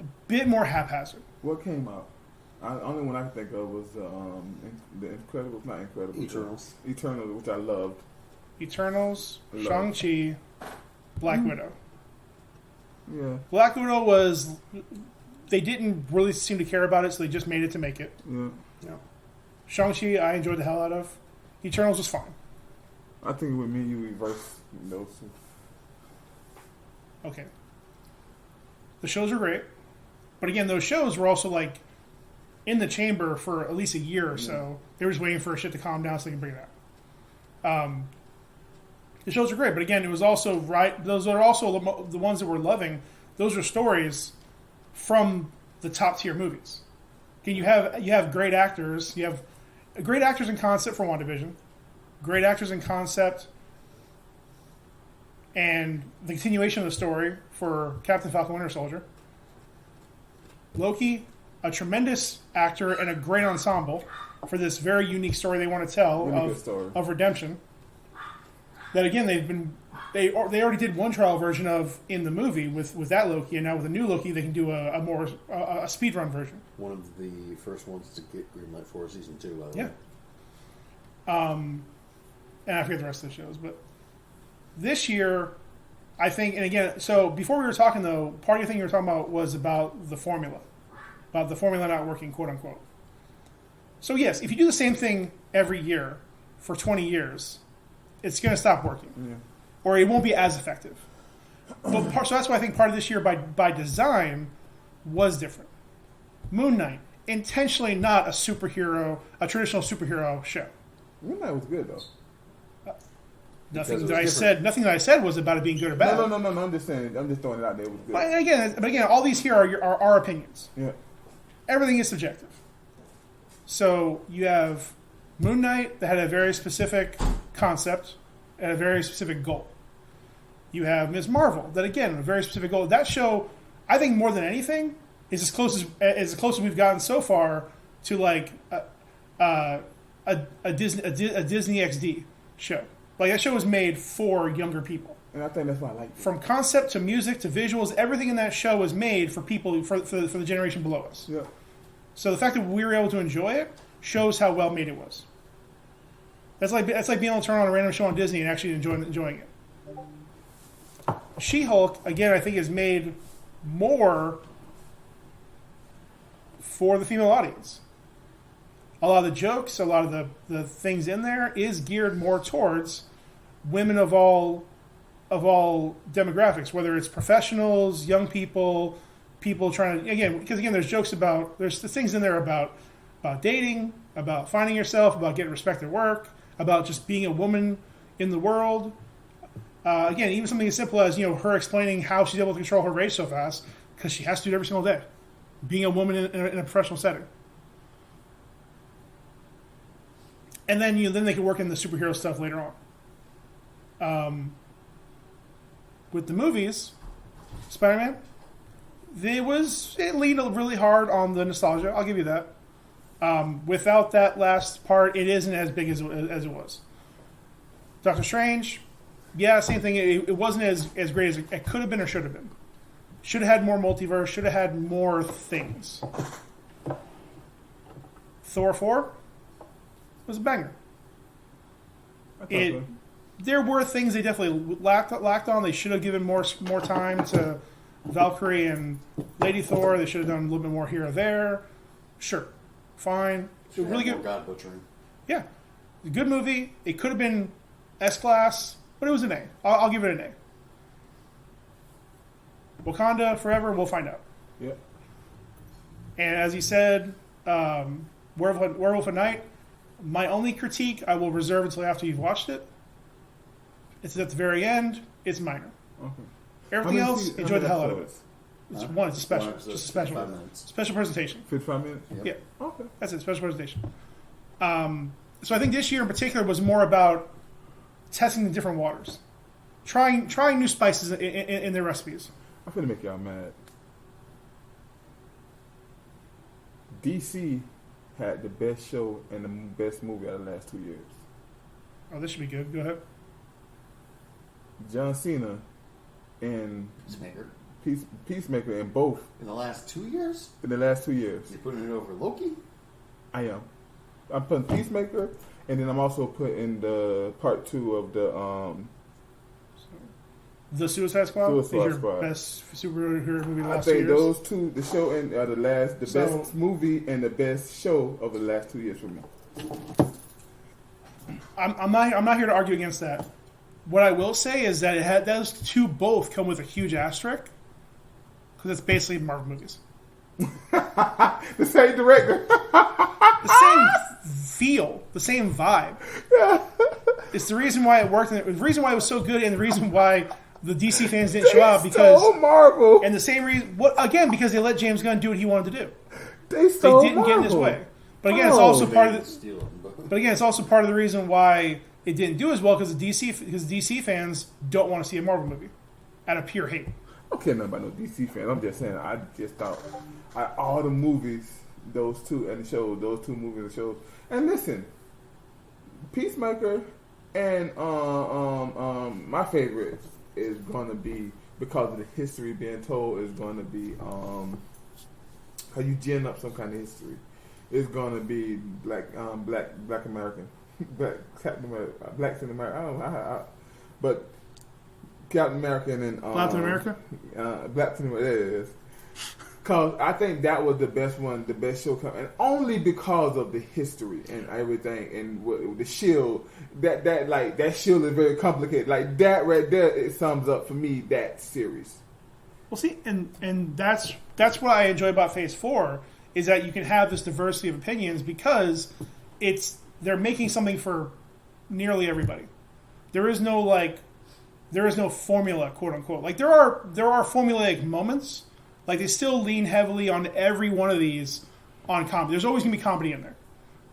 a bit more haphazard. What came out? Only one I can think of was the Incredibles, not Incredibles. Eternals. Eternals, which I loved. Eternals, Love. Shang-Chi, Black Widow. Yeah, Black Widow was... They didn't really seem to care about it, so they just made it to make it. yeah. Yeah. Shang-Chi, I enjoyed the hell out of. Eternals was fine. I think with me, you reverse those two. Okay. The shows are great. But again, those shows were also like in the chamber for at least a year or so. They were just waiting for shit to calm down so they can bring it out. The shows are great, but again, it was also right. Those are also the ones that we're loving. Those are stories from the top tier movies. Okay, you have great actors. You have great actors in concept for WandaVision, great actors in concept, and the continuation of the story for Captain Falcon Winter Soldier. Loki, a tremendous actor and a great ensemble for this very unique story they want to tell of redemption. That again, they already did one trial version of in the movie with that Loki, and now with the new Loki, they can do a more speedrun version. One of the first ones to get greenlit for season 2, by the way. And I forget the rest of the shows, but this year, I think, and again, so before we were talking though, part of the thing you were talking about was about the formula not working, quote unquote. So yes, if you do the same thing every year for 20 years, it's going to stop working, or it won't be as effective. So that's why I think part of this year, by design, was different. Moon Knight, intentionally not a traditional superhero show. Moon Knight was good though. Nothing that I said was about it being good or bad. No. I'm just saying. I'm just throwing it out there. It was good. But again, all these here are our opinions. Yeah. Everything is subjective. So you have Moon Knight that had a very specific concept and a very specific goal. You have Ms. Marvel that again a very specific goal. That show, I think, more than anything, is as close as we've gotten so far to like a Disney XD show. Like that show was made for younger people. And I think that's why I like it. From concept to music to visuals, everything in that show was made for people for the generation below us. Yeah. So the fact that we were able to enjoy it shows how well made it was. That's like being able to turn on a random show on Disney and actually enjoying it. She-Hulk, again, I think is made more for the female audience. A lot of the jokes, a lot of the things in there is geared more towards women of all demographics, whether it's professionals, young people trying to, because there's jokes there's things in there about dating, about finding yourself, about getting respect at work, about just being a woman in the world. Even something as simple as her explaining how she's able to control her rage so fast because she has to do it every single day, being a woman in a professional setting. And then then they can work in the superhero stuff later on. With the movies, Spider-Man, it leaned really hard on the nostalgia. I'll give you that. Without that last part, it isn't as big as it was. Doctor Strange, same thing. It wasn't as great as it could have been or should have been. Should have had more multiverse. Should have had more things. Thor 4 was a banger. There were things they definitely lacked on. They should have given more time to Valkyrie and Lady Thor. They should have done a little bit more here or there. Sure, fine. It was really good. God butchering. Yeah, a good movie. It could have been S-class, but it was an A. I'll give it an A. Wakanda Forever. We'll find out. Yeah. And as he said, Werewolf at Night. My only critique I will reserve until after you've watched it. It's at the very end. It's minor. Okay. Everything else, enjoy the hell out of it. It's one. It's a special. Just a special. 55 minutes. Special presentation. 55 minutes? Yep. Yeah. Okay. That's it. Special presentation. So I think this year in particular was more about testing the different waters, trying new spices in their recipes. I'm gonna make y'all mad. DC had the best show and the best movie out of the last 2 years. Oh, this should be good. Go ahead. John Cena and Peacemaker in both In the last 2 years? in the last 2 years. You're putting it over Loki? I am. I'm putting Peacemaker, and then I'm also putting the part 2 of The Suicide Squad Suicide is your Squad. best superhero movie of the I last 2 think years. those two, the show and the best movie and the best show of the last 2 years for me. I'm not here to argue against that. What I will say is that those two both come with a huge asterisk because it's basically Marvel movies. The same director. The same feel, the same vibe. It's the reason why it worked, and the reason why it was so good, and the reason why the DC fans didn't show up because Marvel. And the same reason, because they let James Gunn do what he wanted to do. They didn't get in his way. But again, it's also part of the. But again, it's also part of the reason why it didn't do as well because DC fans don't want to see a Marvel movie out of pure hate. I don't care nothing about no DC fan. I'm just saying. I just thought all the movies, those two and the shows, those two movies and shows. And listen, Peacemaker and my favorite is going to be because of the history being told is going to be how you gin up some kind of history. It's going to be black American, black Captain America, Black in America. I don't know, but Captain America and Latin America, Black in America. There it is. Cause I think that was the best one, the best show, and only because of the history and everything, and what, the shield. That shield is very complicated. Like that right there, it sums up for me that series. Well, see, and that's what I enjoy about Phase 4 is that you can have this diversity of opinions because they're making something for nearly everybody. There is no formula, quote unquote. Like there are formulaic moments. Like they still lean heavily on every one of these on comedy. There's always gonna be comedy in there.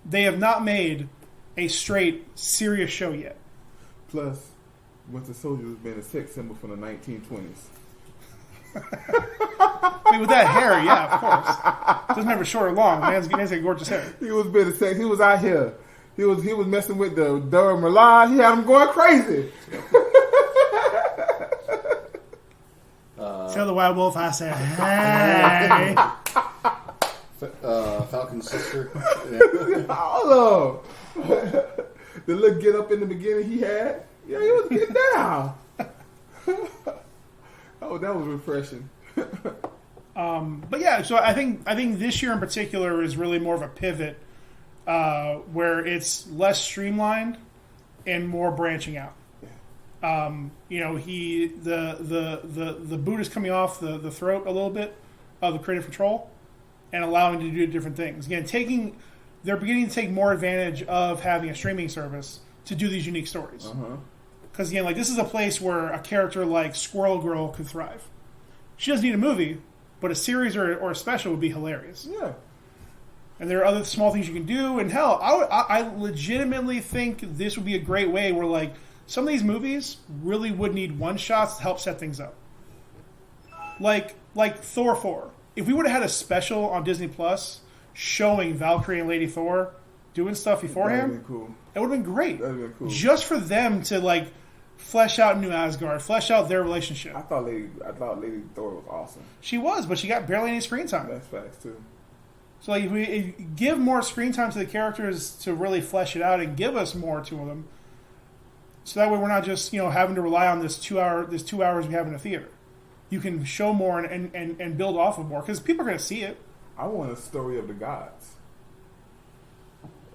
They have not made a straight serious show yet. Plus, Winter Soldier has been a sex symbol from the 1920s. I mean, with that hair, yeah, of course. Doesn't matter short or long. Man's got gorgeous hair. He was been a sex. He was out here. He was messing with the Dora Milaje. He had him going crazy. Tell the Wild Wolf I said, hey. Falcon's sister. All of them. The little get up in the beginning he had. Yeah, he was getting down. Oh, that was refreshing. But yeah, so I think this year in particular is really more of a pivot where it's less streamlined and more branching out. The boot is coming off the throat a little bit of the creative control and allowing to do different things. Again, they're beginning to take more advantage of having a streaming service to do these unique stories. Because again, like this is a place where a character like Squirrel Girl could thrive. She doesn't need a movie, but a series or a special would be hilarious. Yeah. And there are other small things you can do. And hell, I legitimately think this would be a great way where like some of these movies really would need one shots to help set things up. Like Thor 4. If we would have had a special on Disney Plus showing Valkyrie and Lady Thor doing stuff beforehand, been cool. It would have been great. That would have been cool. Just for them to like flesh out New Asgard, flesh out their relationship. I thought Lady Thor was awesome. She was, but she got barely any screen time. That's facts too. So like, if we give more screen time to the characters to really flesh it out and give us more to them, so that way we're not just having to rely on this 2 hours we have in a theater. You can show more and build off of more because people are going to see it. I want a story of the gods.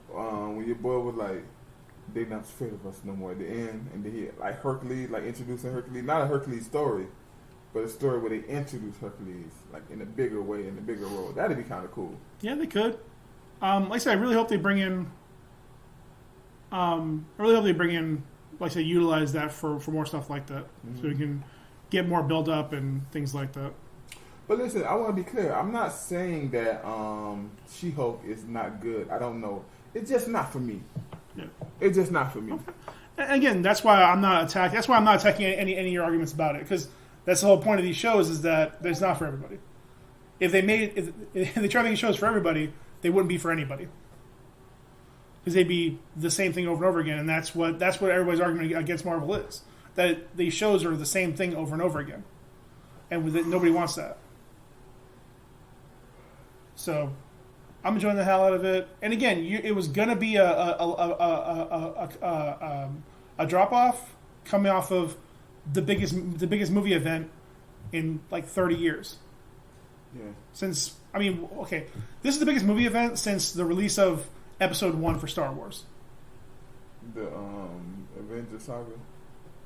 When your boy was like, "They not afraid of us no more" at the end, and then he like Hercules, like introducing Hercules, not a Hercules story, but a story where they introduce Hercules like in a bigger way, in a bigger role. That'd be kind of cool. Yeah, they could. Like I said, I really hope they bring in. Like I said, utilize that for more stuff like that, so we can get more build up and things like that. But listen, I want to be clear. I'm not saying that She-Hulk is not good. I don't know. It's just not for me. Yeah. It's just not for me. Okay. And again, that's why I'm not attacking. That's why I'm not attacking any of your arguments about it, because that's the whole point of these shows is that it's not for everybody. If they try making shows for everybody, they wouldn't be for anybody. Because they'd be the same thing over and over again, and that's what everybody's argument against Marvel is. That these shows are the same thing over and over again, and nobody wants that. So, I'm enjoying the hell out of it. And again, it was gonna be a drop off coming off of the biggest movie event in like 30 years. Yeah. This is the biggest movie event since the release of Episode 1 for Star Wars. The Avengers saga.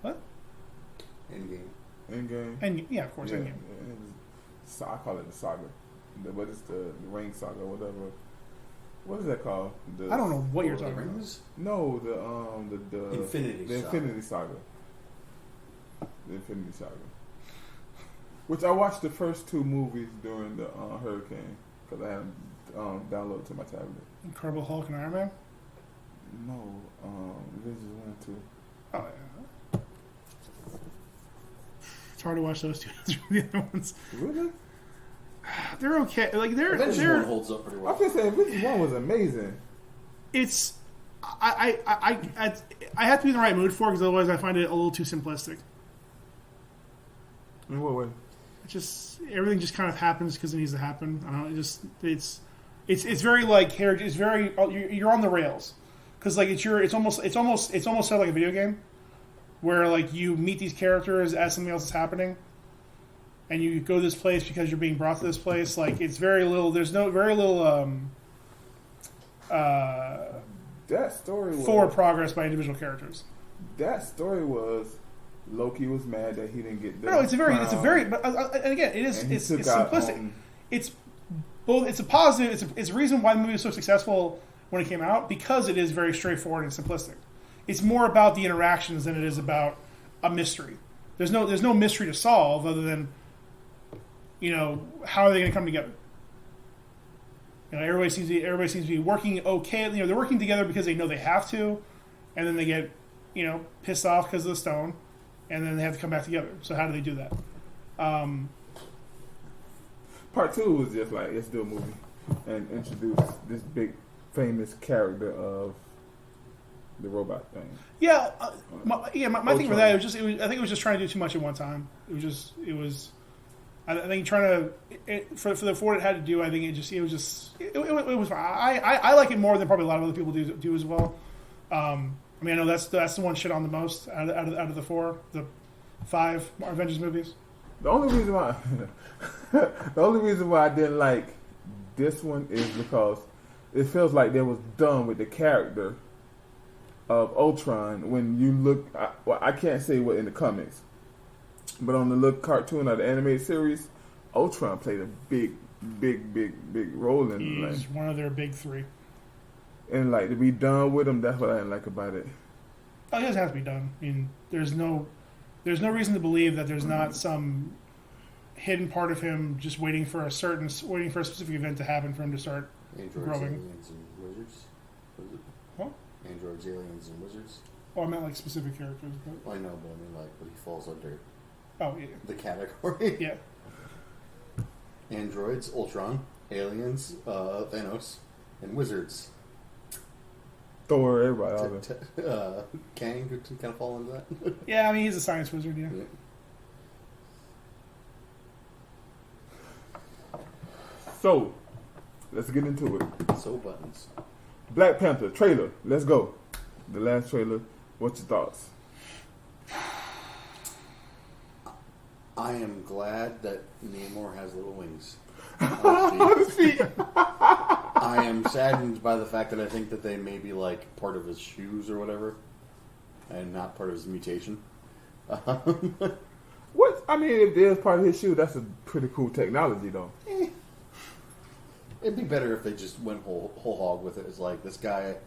What? Endgame. And yeah, of course, Yeah. Endgame. I call it the saga. what is the Ring Saga or whatever. What is that called? I don't know what you're Lord of talking the about. Rings? No, the Infinity the Saga. Infinity Saga. The Infinity Saga. Which I watched the first 2 movies during the hurricane because I had them downloaded to my tablet. Incredible Hulk and Iron Man. No, Avengers 1 and 2. Oh yeah. It's hard to watch those two. The other ones, Really? they're okay. Like Avengers 1 they're. holds up pretty I well. was gonna say Avengers 1 was amazing. It's. I have to be in the right mood for it because otherwise I find it a little too simplistic. In what way? Everything just kind of happens because it needs to happen. I don't know. It's very like it's very you're on the rails because like it's almost sort of like a video game where like you meet these characters as something else is happening and you go to this place because you're being brought to this place. Like it's very little. There's no very little That story was forward progress by individual characters. That story was Loki was mad that he didn't get the No, it's a crown, very, but and again, it is and he it's took out simplistic. It's both. It's a positive. It's a reason why the movie was so successful when it came out because it is very straightforward and simplistic. It's more about the interactions than it is about a mystery. There's no mystery to solve other than how are they going to come together. Everybody seems to be working okay. They're working together because they know they have to, and then they get pissed off because of the stone, and then they have to come back together. So how do they do that? Part 2 was just like, let's do a movie and introduce this big famous character of the robot thing. Yeah, my thing with that I think it was just trying to do too much at one time. I think trying to for what it had to do. I think it was fine. I like it more than probably a lot of other people do as well. I know that's the one shit on the most out of the 5 Avengers movies. The only reason why I didn't like this one is because it feels like they was done with the character of Ultron. When you look, I can't say what in the comics, but on the cartoon or the animated series, Ultron played a big role in He's one of their big 3. And like to be done with him, that's what I didn't like about it. Oh, it doesn't have to be done. I mean, there's no reason to believe that there's not some hidden part of him just waiting for a specific event to happen for him to start Androids, growing. aliens, and wizards. Was it? What? Androids, aliens, and wizards. Oh, I meant like specific characters. But... Well, I know, but I mean, like, what he falls under Oh, yeah. the category. Yeah. Androids, Ultron, aliens, Thanos, and wizards. Thor, everybody out there. Kang could kind of fall into that. Yeah, I mean, he's a science wizard, yeah. Yeah. So, let's get into it. So buttons. Black Panther trailer. Let's go. The last trailer. What's your thoughts? I am glad that Namor has little wings. I am saddened by the fact that I think that they may be like part of his shoes or whatever, and not part of his mutation. What? I mean, if there's part of his shoe, that's a pretty cool technology, though. It'd be better if they just went whole hog with it. It's like this guy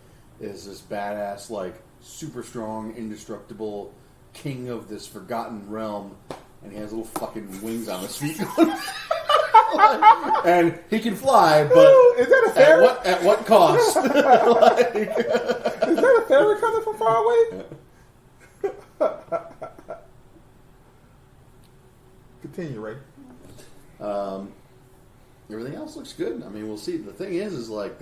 is this badass, like super strong, indestructible king of this forgotten realm, and he has little fucking wings on his feet. And he can fly, but is that a fairy? At what cost? Is that a fairy coming from far away? Continue, Ray. Everything else looks good. I mean, we'll see. The thing is like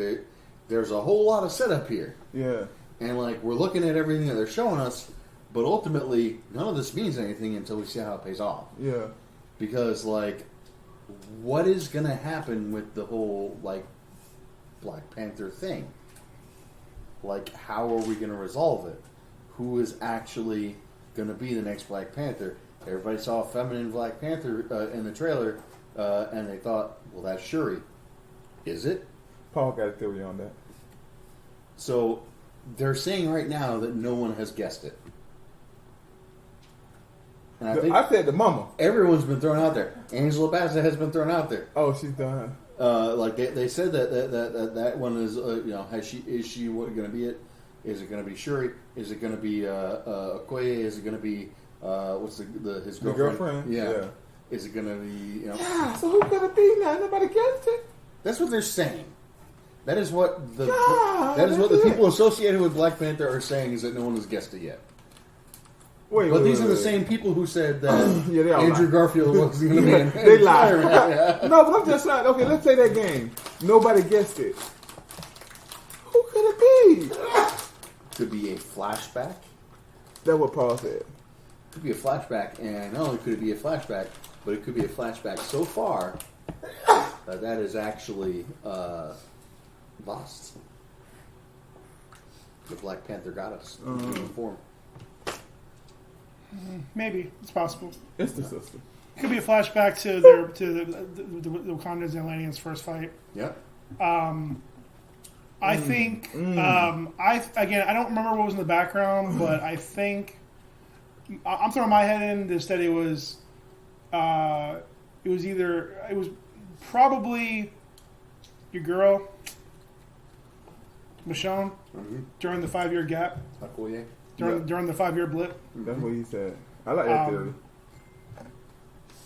there's a whole lot of setup here. Yeah. And like we're looking at everything that they're showing us, but ultimately none of this means anything until we see how it pays off. Yeah. Because like, what is going to happen with the whole like Black Panther thing? Like, how are we going to resolve it? Who is actually going to be the next Black Panther? Everybody saw a feminine Black Panther in the trailer, and they thought, well, that's Shuri. Is it? Paul got a theory on that. So they're saying right now that no one has guessed it. And I think I said the mama. everyone's been thrown out there. Angela Bassett has been thrown out there. Oh, she's done. Like they said that one is is she going to be it? Is it going to be Shuri? Is it going to be Okoye? Is it going to be what's his girlfriend? The girlfriend? Yeah. Is it going to be Yeah, so who could it be now? Nobody guessed it. That's what they're saying. That is what the people associated with Black Panther are saying, is that no one has guessed it yet. Wait, These are the same people who said that they all Andrew lie. Garfield was going to be in They lied. Spider-Man. No, but I'm just saying. Okay, let's say that game. Nobody guessed it. Who could it be? Could be a flashback. That's what Paul said. Could be a flashback, and not only could it be a flashback, but it could be a flashback so far that is actually lost. The Black Panther got us in human form. Maybe it's possible. It's the sister. It could be a flashback to the Wakandans and Atlanteans' first fight. Yep. I think I don't remember what was in the background, but I think I'm throwing my head in this that it was probably your girl Michonne during the 5-year gap. Okoye. During the 5-year blip. That's what he said. I like that theory.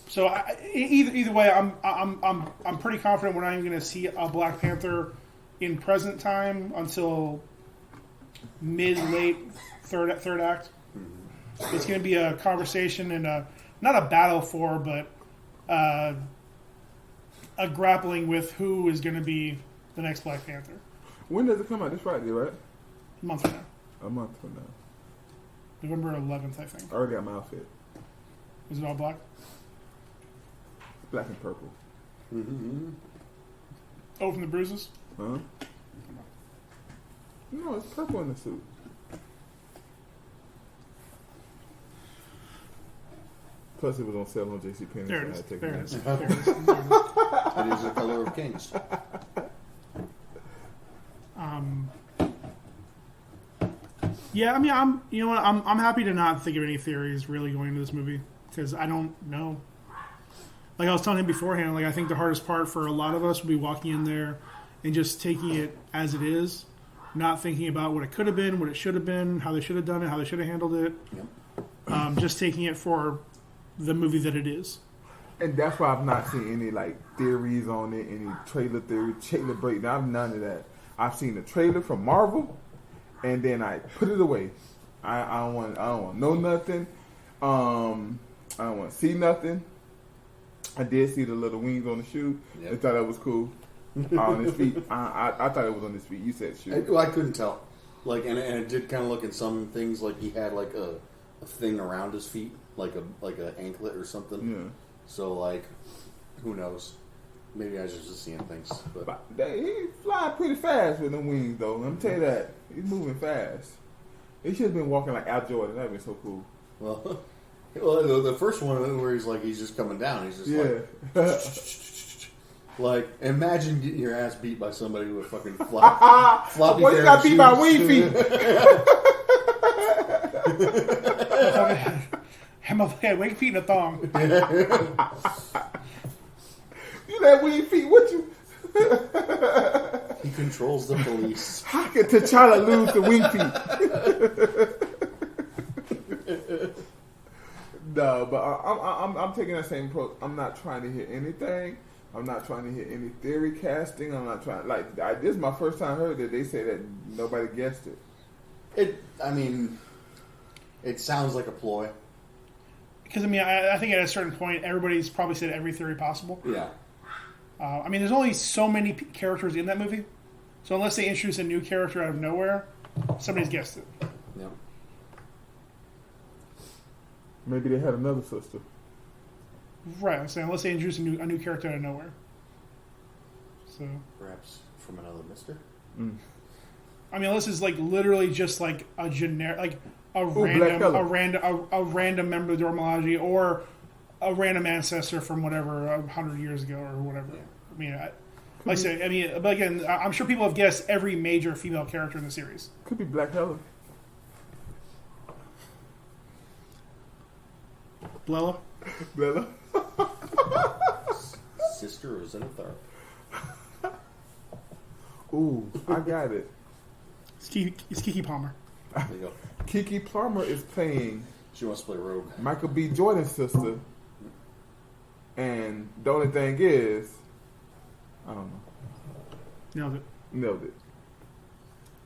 So either way, I'm pretty confident we're not even going to see a Black Panther in present time until mid-late third act. It's going to be a conversation and not a battle for, but a grappling with who is going to be the next Black Panther. When does it come out? This Friday, right? A month from now. A month from now. November 11th, I think. I already got my outfit. Is it all black? Black and purple. Mm-hmm. Oh, from the bruises? Huh? No, it's purple in the suit. Plus, it was on sale on JCPenney. There it is. So I had to take There it it is. in. There it is. It is the color of kings. Yeah, I mean, I'm happy to not think of any theories really going into this movie because I don't know. Like I was telling him beforehand, like I think the hardest part for a lot of us will be walking in there and just taking it as it is, not thinking about what it could have been, what it should have been, how they should have done it, how they should have handled it. Yep. Just taking it for the movie that it is. And that's why I've not seen any like theories on it, any trailer theory, trailer breakdown. None of that. I've seen the trailer from Marvel, and then I put it away. I don't want to know nothing. I don't want to see nothing. I did see the little wings on the shoe. Yep. I thought that was cool. On his feet. I thought it was on his feet. You said shoe. I couldn't tell. Like, and it did kind of look in some things like he had like a thing around his feet, like a anklet or something. Yeah. So like, who knows? Maybe I was just seeing things. But he's flying pretty fast with them wings, though. Let me tell you that. He's moving fast. He should have been walking like Al Jordan. That would be so cool. Well, the first one where he's just coming down. He's just like imagine getting your ass beat by somebody with fucking floppy. What you got beat by wing feet? I'm wing feet and a thong. You that wing feet? What you? He controls the police. How could T'Challa lose the wing feet? No, but I'm taking that same approach. I'm not trying to hear anything. I'm not trying to hear any theory casting. I'm not trying this is my first time heard that they say that nobody guessed it. It sounds like a ploy. Because I think at a certain point everybody's probably said every theory possible. Yeah. There's only so many characters in that movie, so unless they introduce a new character out of nowhere, somebody's guessed it. Yeah. Maybe they had another sister. Right, I'm saying unless they introduce a new character out of nowhere. So perhaps from another mister. Unless it's like literally just like a generic, like a random member of the Dormology or a random ancestor from whatever 100 years ago or whatever. Yeah. But again, I'm sure people have guessed every major female character in the series. Could be Black Helen. Bella. Bella. Sister or Zenithar. Ooh, I got it. It's Kiki Palmer. There you go. Kiki Palmer is playing She wants to play Rogue. Michael B. Jordan's sister. And the only thing is, I don't know. Nailed it. Nailed it.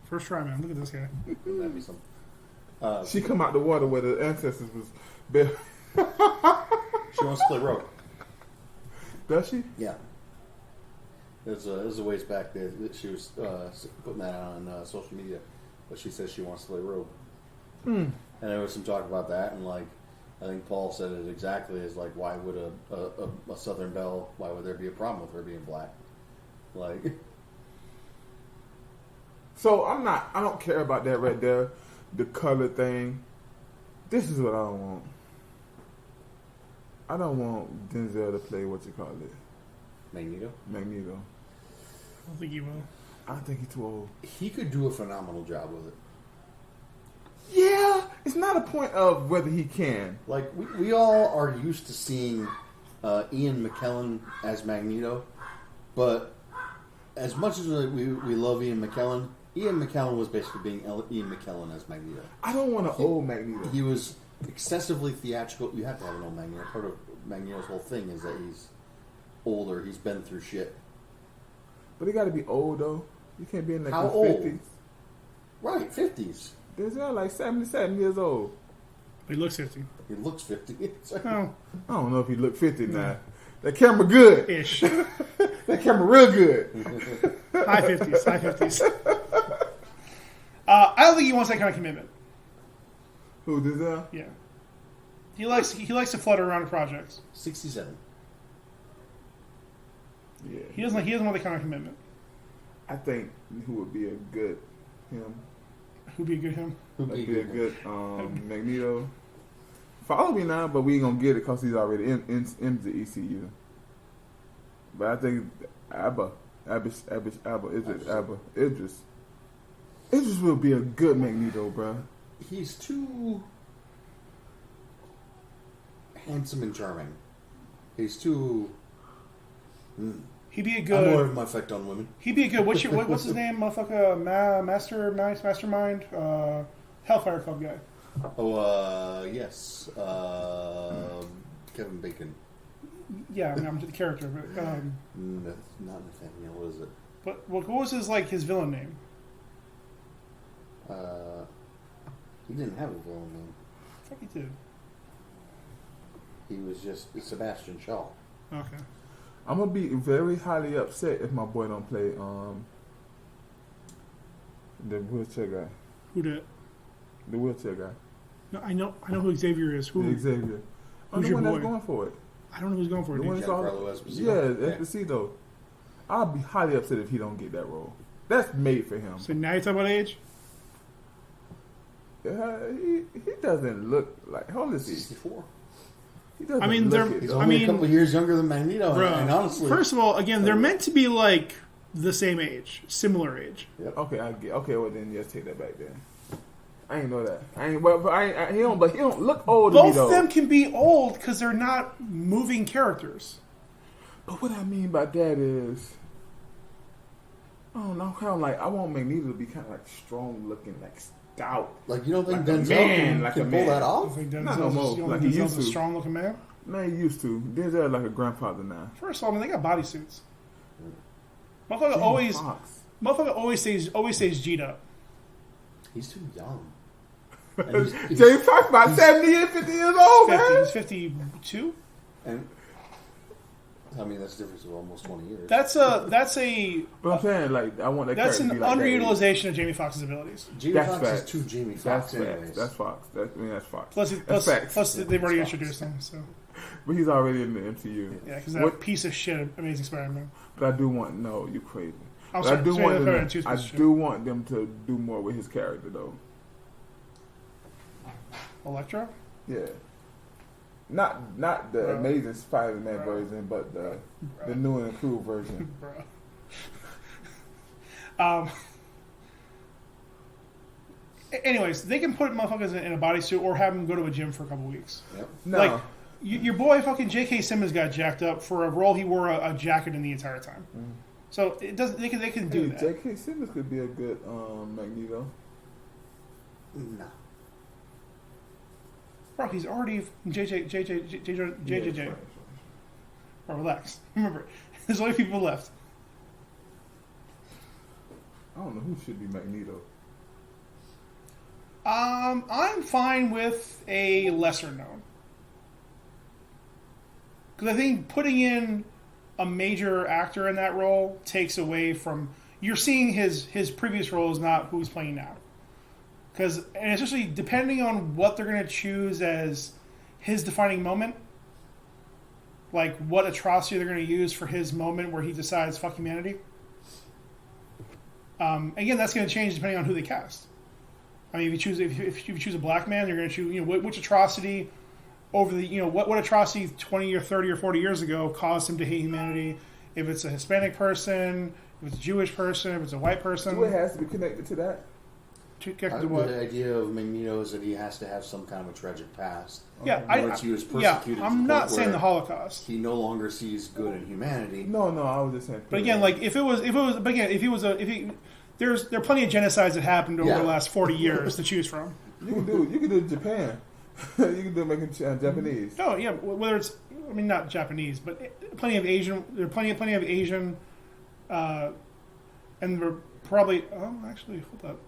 First try, man. Look at this guy. That'd be something. She come out the water where the ancestors was built. She wants to play Rogue. Does she? Yeah. There's a ways back there that she was putting that on social media, but she says she wants to play Rogue. And there was some talk about that, and like I think Paul said it exactly as like, why would a Southern Belle? Why would there be a problem with her being black? Like, So I don't care about that right there, the color thing. This is what I don't want. I don't want Denzel to play what you call it, Magneto. Magneto. I don't think he will. I think he's too old. He could do a phenomenal job with it. Yeah, it's not a point of whether he can. Like we all are used to seeing Ian McKellen as Magneto, but as much as we love Ian McKellen was basically being Ian McKellen as Magneto. I don't want an old Magneto. He was excessively theatrical. You have to have an old Magneto. Part of Magneto's whole thing is that he's older. He's been through shit. But he got to be old though. You can't be in like How his old? 50s. Right, 50s. Denzel like 77 years old. He looks 50. He looks 50. It's like, Oh, I don't know if he look 50 now. That camera good. ish. That camera real good. High 50s. High 50s. I don't think he wants that kind of commitment. Who Denzel? Yeah. He likes to flutter around projects. 67. Yeah. He doesn't want that kind of commitment. I think who would be a good him. Who'd be a good him? Like be a good Magneto. Follow me now, but we ain't gonna get it because he's already in the ECU. But I think Idris will be a good Magneto, bro. He's too handsome and charming. He's too. He'd be a I'm good. more of my effect on women. He'd be a good. What's his name, motherfucker? Mastermind. Hellfire Club guy. Oh, yes. Kevin Bacon. Yeah, I mean, I'm the character, but Not Nathaniel. What is it? but what was his villain name? He didn't have a villain name. I thought he did. He was just Sebastian Shaw. Okay. I'm gonna be very highly upset if my boy don't play the wheelchair guy. Who did? The wheelchair guy. No, I know who Xavier is. Who? Xavier. I'm Who's the your one that's boy? going for it. I don't know who's going for it. The one Dude. that's all, Giancarlo Esposito. yeah, Esposito. I'll be highly upset if he don't get that role. That's made for him. So now you talk about age. He doesn't look like. How old is he? 64. He doesn't I mean, look they're- it, He's though. only mean- a couple of years younger than Magneto, Bro, and honestly, first of all, again, they're meant to be like the same age, similar age. Okay, I get. Okay, well then, just take that back then. I ain't know that. I ain't. But he don't. But he don't look old to me Both though. of them can be old because they're not moving characters. But what I mean by that is, I don't know. Kind of like I want Magneto to be kind of like strong looking, like stout. like you don't think Like a Denzel man, can, like can a pull man. that I off? think Not no more, like he used a to. strong looking man. Man, he used to. Denzel like a grandfather now. First of all, I mean, they got bodysuits. Motherfucker always stays G'd up. He's too young. And James Fox about 70 and 50 years old, 50. man. He's 52. and I mean that's the difference of almost 20 years. That's a But I'm saying, like, I want that that's character an to be like that age. underutilization of Jamie Foxx's abilities. Jamie That's Foxx is facts. too Jamie Foxx, That's anyways. facts. That's Fox. That's Fox. Plus, That's facts. plus they've already introduced him. So But he's already in the MCU. yeah, because that What- piece of shit, Amazing Spider-Man. But I do want you crazy. I'm But sorry, I do sorry, want sorry, them. choose I piece of shit. do want them to do more with his character, though. Electro. Yeah. Not the Bro. Amazing Spider-Man Bro. version, but the Bro. new and improved version. Bro. Anyways, they can put motherfuckers in a bodysuit or have them go to a gym for a couple weeks. Yep. No, Like, your boy fucking J.K. Simmons got jacked up for a role he wore a jacket in the entire time. So it doesn't. They can do that. J.K. Simmons could be a good Magneto. No. Bro, he's already JJJ. Yeah, Bro, relax. Remember, there's only people left. I don't know who should be Magneto. I'm fine with a lesser known. Because I think putting in a major actor in that role takes away from... You're seeing his previous role is not who he's playing now. And especially depending on what they're going to choose as his defining moment, like what atrocity they're going to use for his moment where he decides, fuck humanity. Again, that's going to change depending on who they cast. I mean, if you choose a black man, you're going to choose, which atrocity over the, what atrocity 20 or 30 or 40 years ago caused him to hate humanity. If it's a Hispanic person, if it's a Jewish person, if it's a white person. So it has to be connected to that? The idea of Magneto is that he has to have some kind of a tragic past. Yeah, he was persecuted. I'm not saying the Holocaust. He no longer sees good in humanity. No, I was just saying. But again, like there are plenty of genocides that happened over the last 40 years to choose from. You can do Japan. You can do making Japanese. No, yeah, whether it's not Japanese, but plenty of Asian. There are plenty of Asian, and we're probably actually hold up.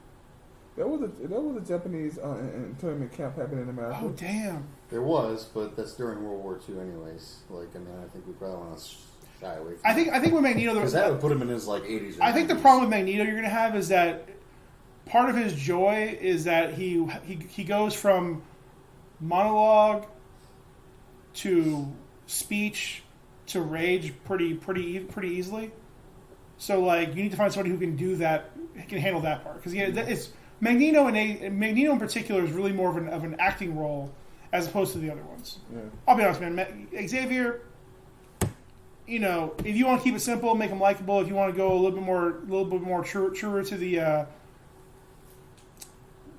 There was a Japanese internment camp happening in America. Oh damn! There was, but that's during World War II, anyways. I think we probably want to shy away from. I think with Magneto, because that would put him in his 80s. I think the problem with Magneto you're going to have is that part of his joy is that he goes from monologue to speech to rage pretty easily. So you need to find somebody who can do that, can handle that part because it's. Magneto in particular is really more of an acting role as opposed to the other ones. Yeah. I'll be honest, man. Xavier, if you want to keep it simple, make him likable. If you want to go a little bit more truer to the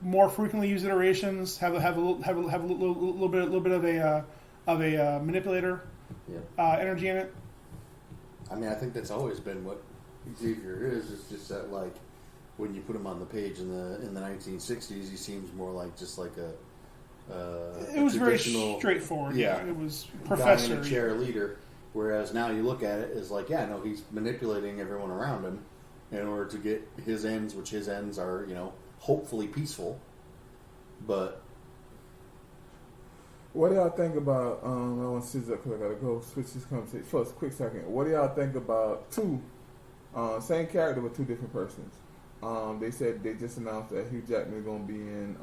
more frequently used iterations, have a little bit of a manipulator energy in it. I mean, I think that's always been what Xavier is. It's just that when you put him on the page in the 1960s, he seems more like just like a it was very straightforward. Yeah, it was professor guy in a chair leader. Whereas now you look at it as he's manipulating everyone around him in order to get his ends, which his ends are hopefully peaceful. But what do y'all think about? I want to see that because I gotta go switch this conversation. First, quick second. What do y'all think about same character but two different persons? They said they just announced that Hugh Jackman is going to be in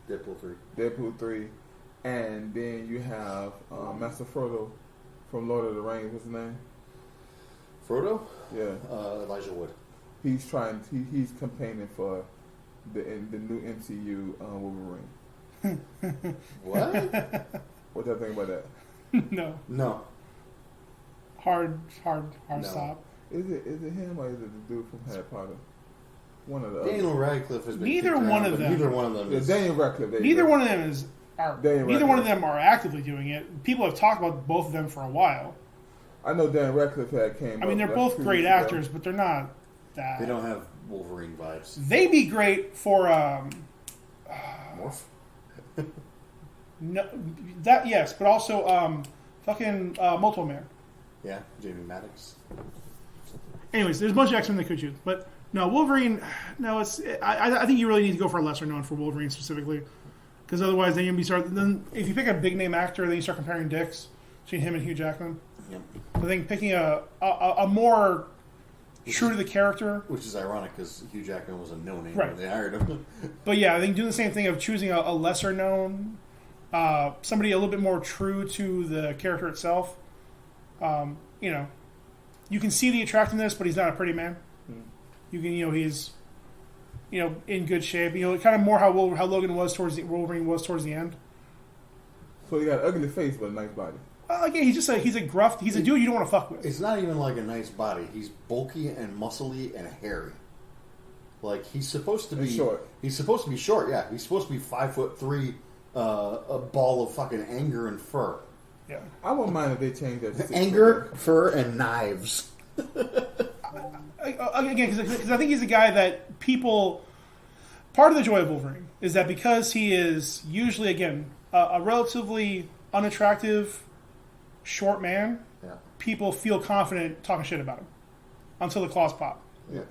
Deadpool 3. And then you have Master Frodo from Lord of the Rings. What's his name? Frodo? Yeah. Elijah Wood. He's campaigning for the new MCU Wolverine. What? What do you think about that? No. Hard No. stop. Is it him or is it the dude from Harry Potter? One of the Daniel Radcliffe has been neither one of them. Neither one of them. Yeah, Daniel Radcliffe. Neither one of them is. Neither one of them are actively doing it. People have talked about both of them for a while. I know Daniel Radcliffe came. I mean, they're both great actors, but they're not that. They don't have Wolverine vibes. They'd be great for Morph. No, that yes, but also Multiple Man. Yeah, Jamie Maddox. Anyways, there's a bunch of X-Men they could choose, but no, Wolverine. No, I think you really need to go for a lesser known for Wolverine specifically, because otherwise then then if you pick a big name actor, then you start comparing dicks between him and Hugh Jackman. Yep. I think picking a more true to the character, which is ironic because Hugh Jackman was a no-name right. when they hired him. But yeah, I think doing the same thing of choosing a lesser known, somebody a little bit more true to the character itself. You can see the attractiveness, but he's not a pretty man. You can, he's, in good shape. Kind of more how Logan was Wolverine was towards the end. So he got an ugly face but a nice body. Again, he's a gruff. He's a dude you don't want to fuck with. It's not even like a nice body. He's bulky and muscly and hairy. He's supposed to be short. He's supposed to be short. Yeah, he's supposed to be 5'3", a ball of fucking anger and fur. Yeah, I wouldn't mind if they changed that. Anger, fur, and knives. Again, because I think he's a guy that people. Part of the joy of Wolverine is that because he is usually, again, a relatively unattractive, short man, Yeah. people feel confident talking shit about him until the claws pop. Yeah.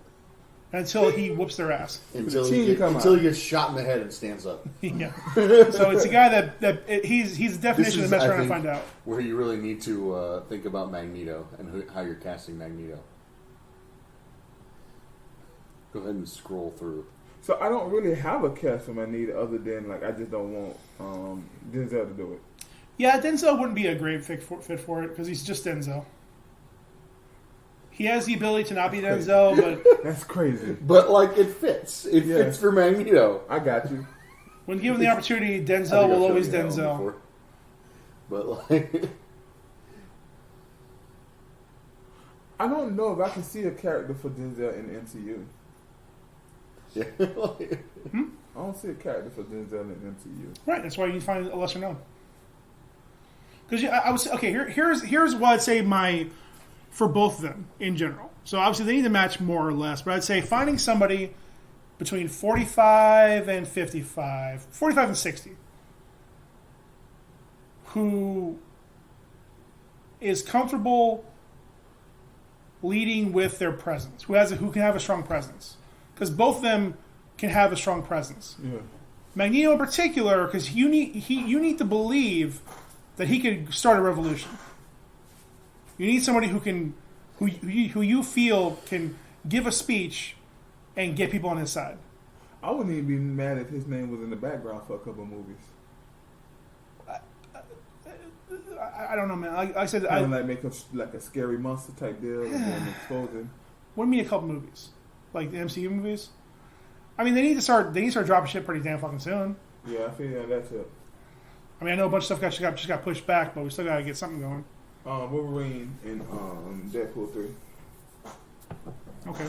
Until he whoops their ass. Until he gets shot in the head and stands up. Yeah. So it's a guy that he's the definition of the mess we're trying to find out. Where you really need to think about Magneto and how you're casting Magneto. Go ahead and scroll through. So I don't really have a cast for my need other than like I just don't want Denzel to do it. Yeah, Denzel wouldn't be a great fit for it because he's just Denzel. He has the ability to not be Denzel, but That's crazy. But like it fits. It fits for Magneto. I got you. when given the opportunity, Denzel will always Denzel. But like, I don't know if I can see a character for Denzel in the MCU. yeah. I don't see a character for Denzel in the MCU. Right, that's why you find a lesser known. Because I would say, okay, here's what I'd say for both of them in general. So obviously they need to match more or less, but I'd say finding somebody between 45 and 55, 45 and 60, who is comfortable leading with their presence, who can have a strong presence, because both of them can have a strong presence. Yeah. Magneto in particular, because you need to believe that he could start a revolution. You need somebody who you feel can give a speech and get people on his side. I wouldn't even be mad if his name was in the background for a couple of movies. I don't know, man. Like I said, Kind of like make like a scary monster type deal and then expose him. What do you mean a couple movies? Like the MCU movies? I mean, they need to start dropping shit pretty damn fucking soon. Yeah, I feel that's it. I mean, I know a bunch of stuff just got pushed back, but we still got to get something going. Wolverine and Deadpool 3. Okay.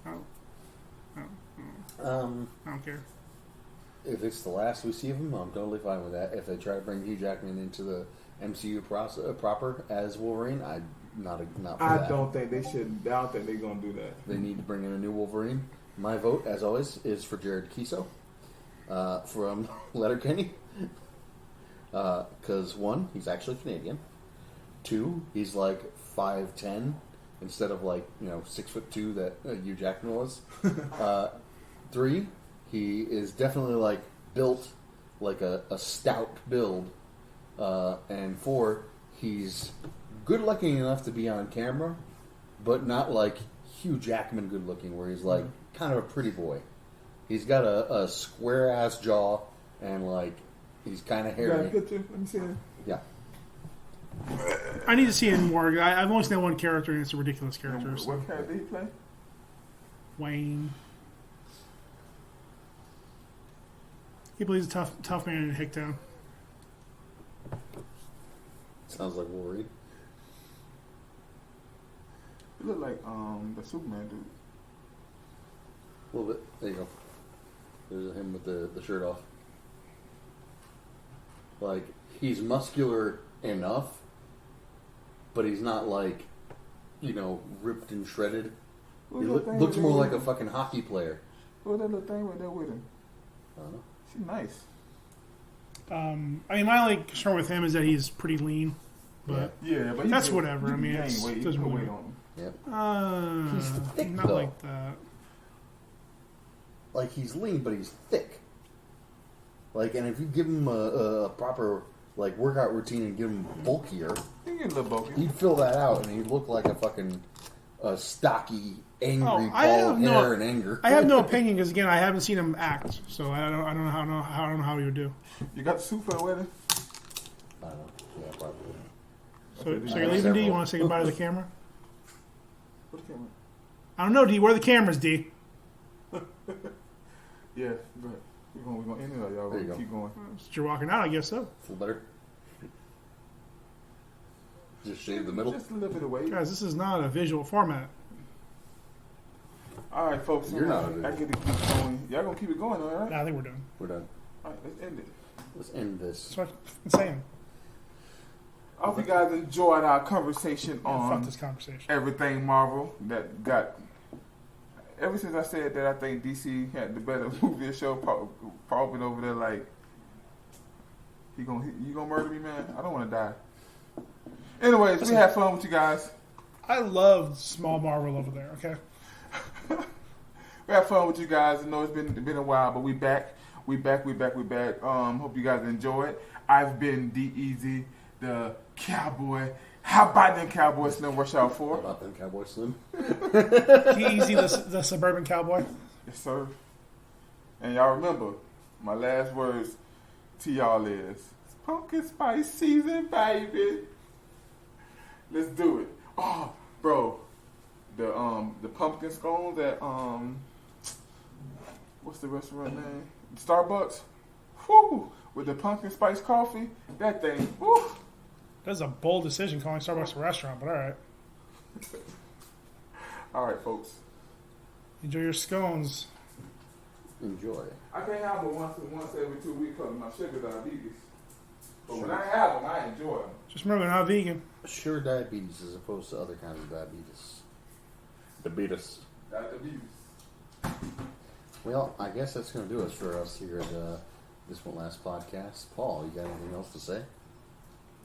I don't care. If it's the last we see of him, I'm totally fine with that. If they try to bring Hugh Jackman into the MCU proper as Wolverine, I'm not for that. I don't think they should. I don't think they're gonna do that. They need to bring in a new Wolverine. My vote, as always, is for Jared Kiso from Letterkenny. Because one, he's actually Canadian. Two, he's like 5'10" instead of like 6'2" that Hugh Jackman was. Three, he is definitely like built like a stout build. And four, he's good looking enough to be on camera, but not like Hugh Jackman good looking, where he's like kind of a pretty boy. He's got a square ass jaw and like he's kind of You got a hairy. picture? Let me see it. Yeah. I need to see him more. I've only seen that one character, and it's a ridiculous character. So. What character did he play? Wayne. He plays a tough man in Hicktown. Sounds like Wolverine. He looked like the Superman dude. A little bit. There you go. There's him with the shirt off. Like, he's muscular enough, but he's not like, ripped and shredded. He looks more like a fucking hockey player. What's that little thing right there with him? I don't know. She's nice. I mean, my only concern with him is that he's pretty lean. But Yeah, but that's whatever. I mean, it doesn't weight matter. on him. Yeah. He's thick, not though. like that. Like, he's lean, but he's thick. Like, and if you give him a proper, like, workout routine and give him bulkier, He get a little bulky. he'd fill that out and he'd look like a fucking stocky, angry, I have bald no- hair and anger. I have no opinion because again, I haven't seen him act, so I don't know how he would do. You got the suit for the wedding? I don't know. Yeah, probably. So you're have leaving, D? You several. want to say goodbye to the camera? What camera? I don't know, D. Where are the cameras, D? Yeah, go ahead. We're gonna end it or y'all There you gonna go. keep going? Since you're walking out, I guess so. Feel better? Just shave the middle. Just a little bit of weight. Guys, this is not a visual format. All right, folks. You're not a I get to keep going. Y'all gonna keep it going, all right? Nah, I think we're done. We're done. All right, let's end it. Let's end this. That's what I'm saying. I hope you guys enjoyed our conversation Fuck on this conversation. everything Marvel. That got ever since I said that I think DC had the better movie or show. Paul been over there like, you gonna murder me, man? I don't want to die. Anyways, we had fun with you guys. I loved small Marvel over there. Okay. We had fun with you guys. I know it's been a while, but we back. We back. Hope you guys enjoy it. I've been D-Easy, the cowboy. How about them Cowboy Slim? Watch out for. How about them Cowboy Slim? Easy, the suburban cowboy. Yes, sir. And y'all remember, my last words to y'all is pumpkin spice season, baby. Let's do it. Oh, bro, the pumpkin scones at what's the restaurant name? Starbucks. Whoo! With the pumpkin spice coffee, that thing. Whoo! That's a bold decision calling Starbucks a restaurant, but all right. All right, folks. Enjoy your scones. Enjoy. I can't have them once every 2 weeks because of my sugar diabetes. But when I have them, I enjoy them. Just remember, they're not vegan. Sure diabetes as opposed to other kinds of diabetes. Diabetes. Diabetes. Well, I guess that's going to do us for us here at This Won't Last podcast. Paul, you got anything else to say?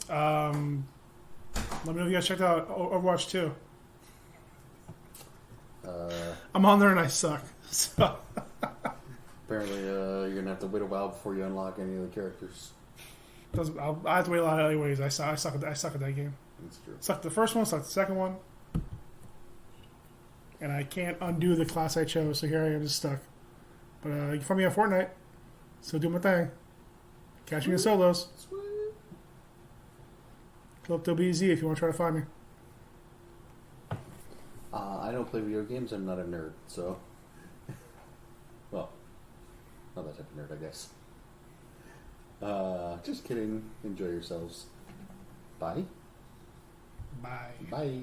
Let me know if you guys checked out Overwatch 2. I'm on there and I suck. So. Apparently, you're going to have to wait a while before you unlock any of the characters. I have to wait a lot anyways. I suck at that game. That's true. Sucked the first one, sucked the second one. And I can't undo the class I chose, so here I am just stuck. But you can find me on Fortnite. So do my thing. Catch me in solos. Sweet. Club WBZ if you want to try to find me. I don't play video games. I'm not a nerd, so... well, not that type of nerd, I guess. Just kidding. Enjoy yourselves. Bye. Bye. Bye.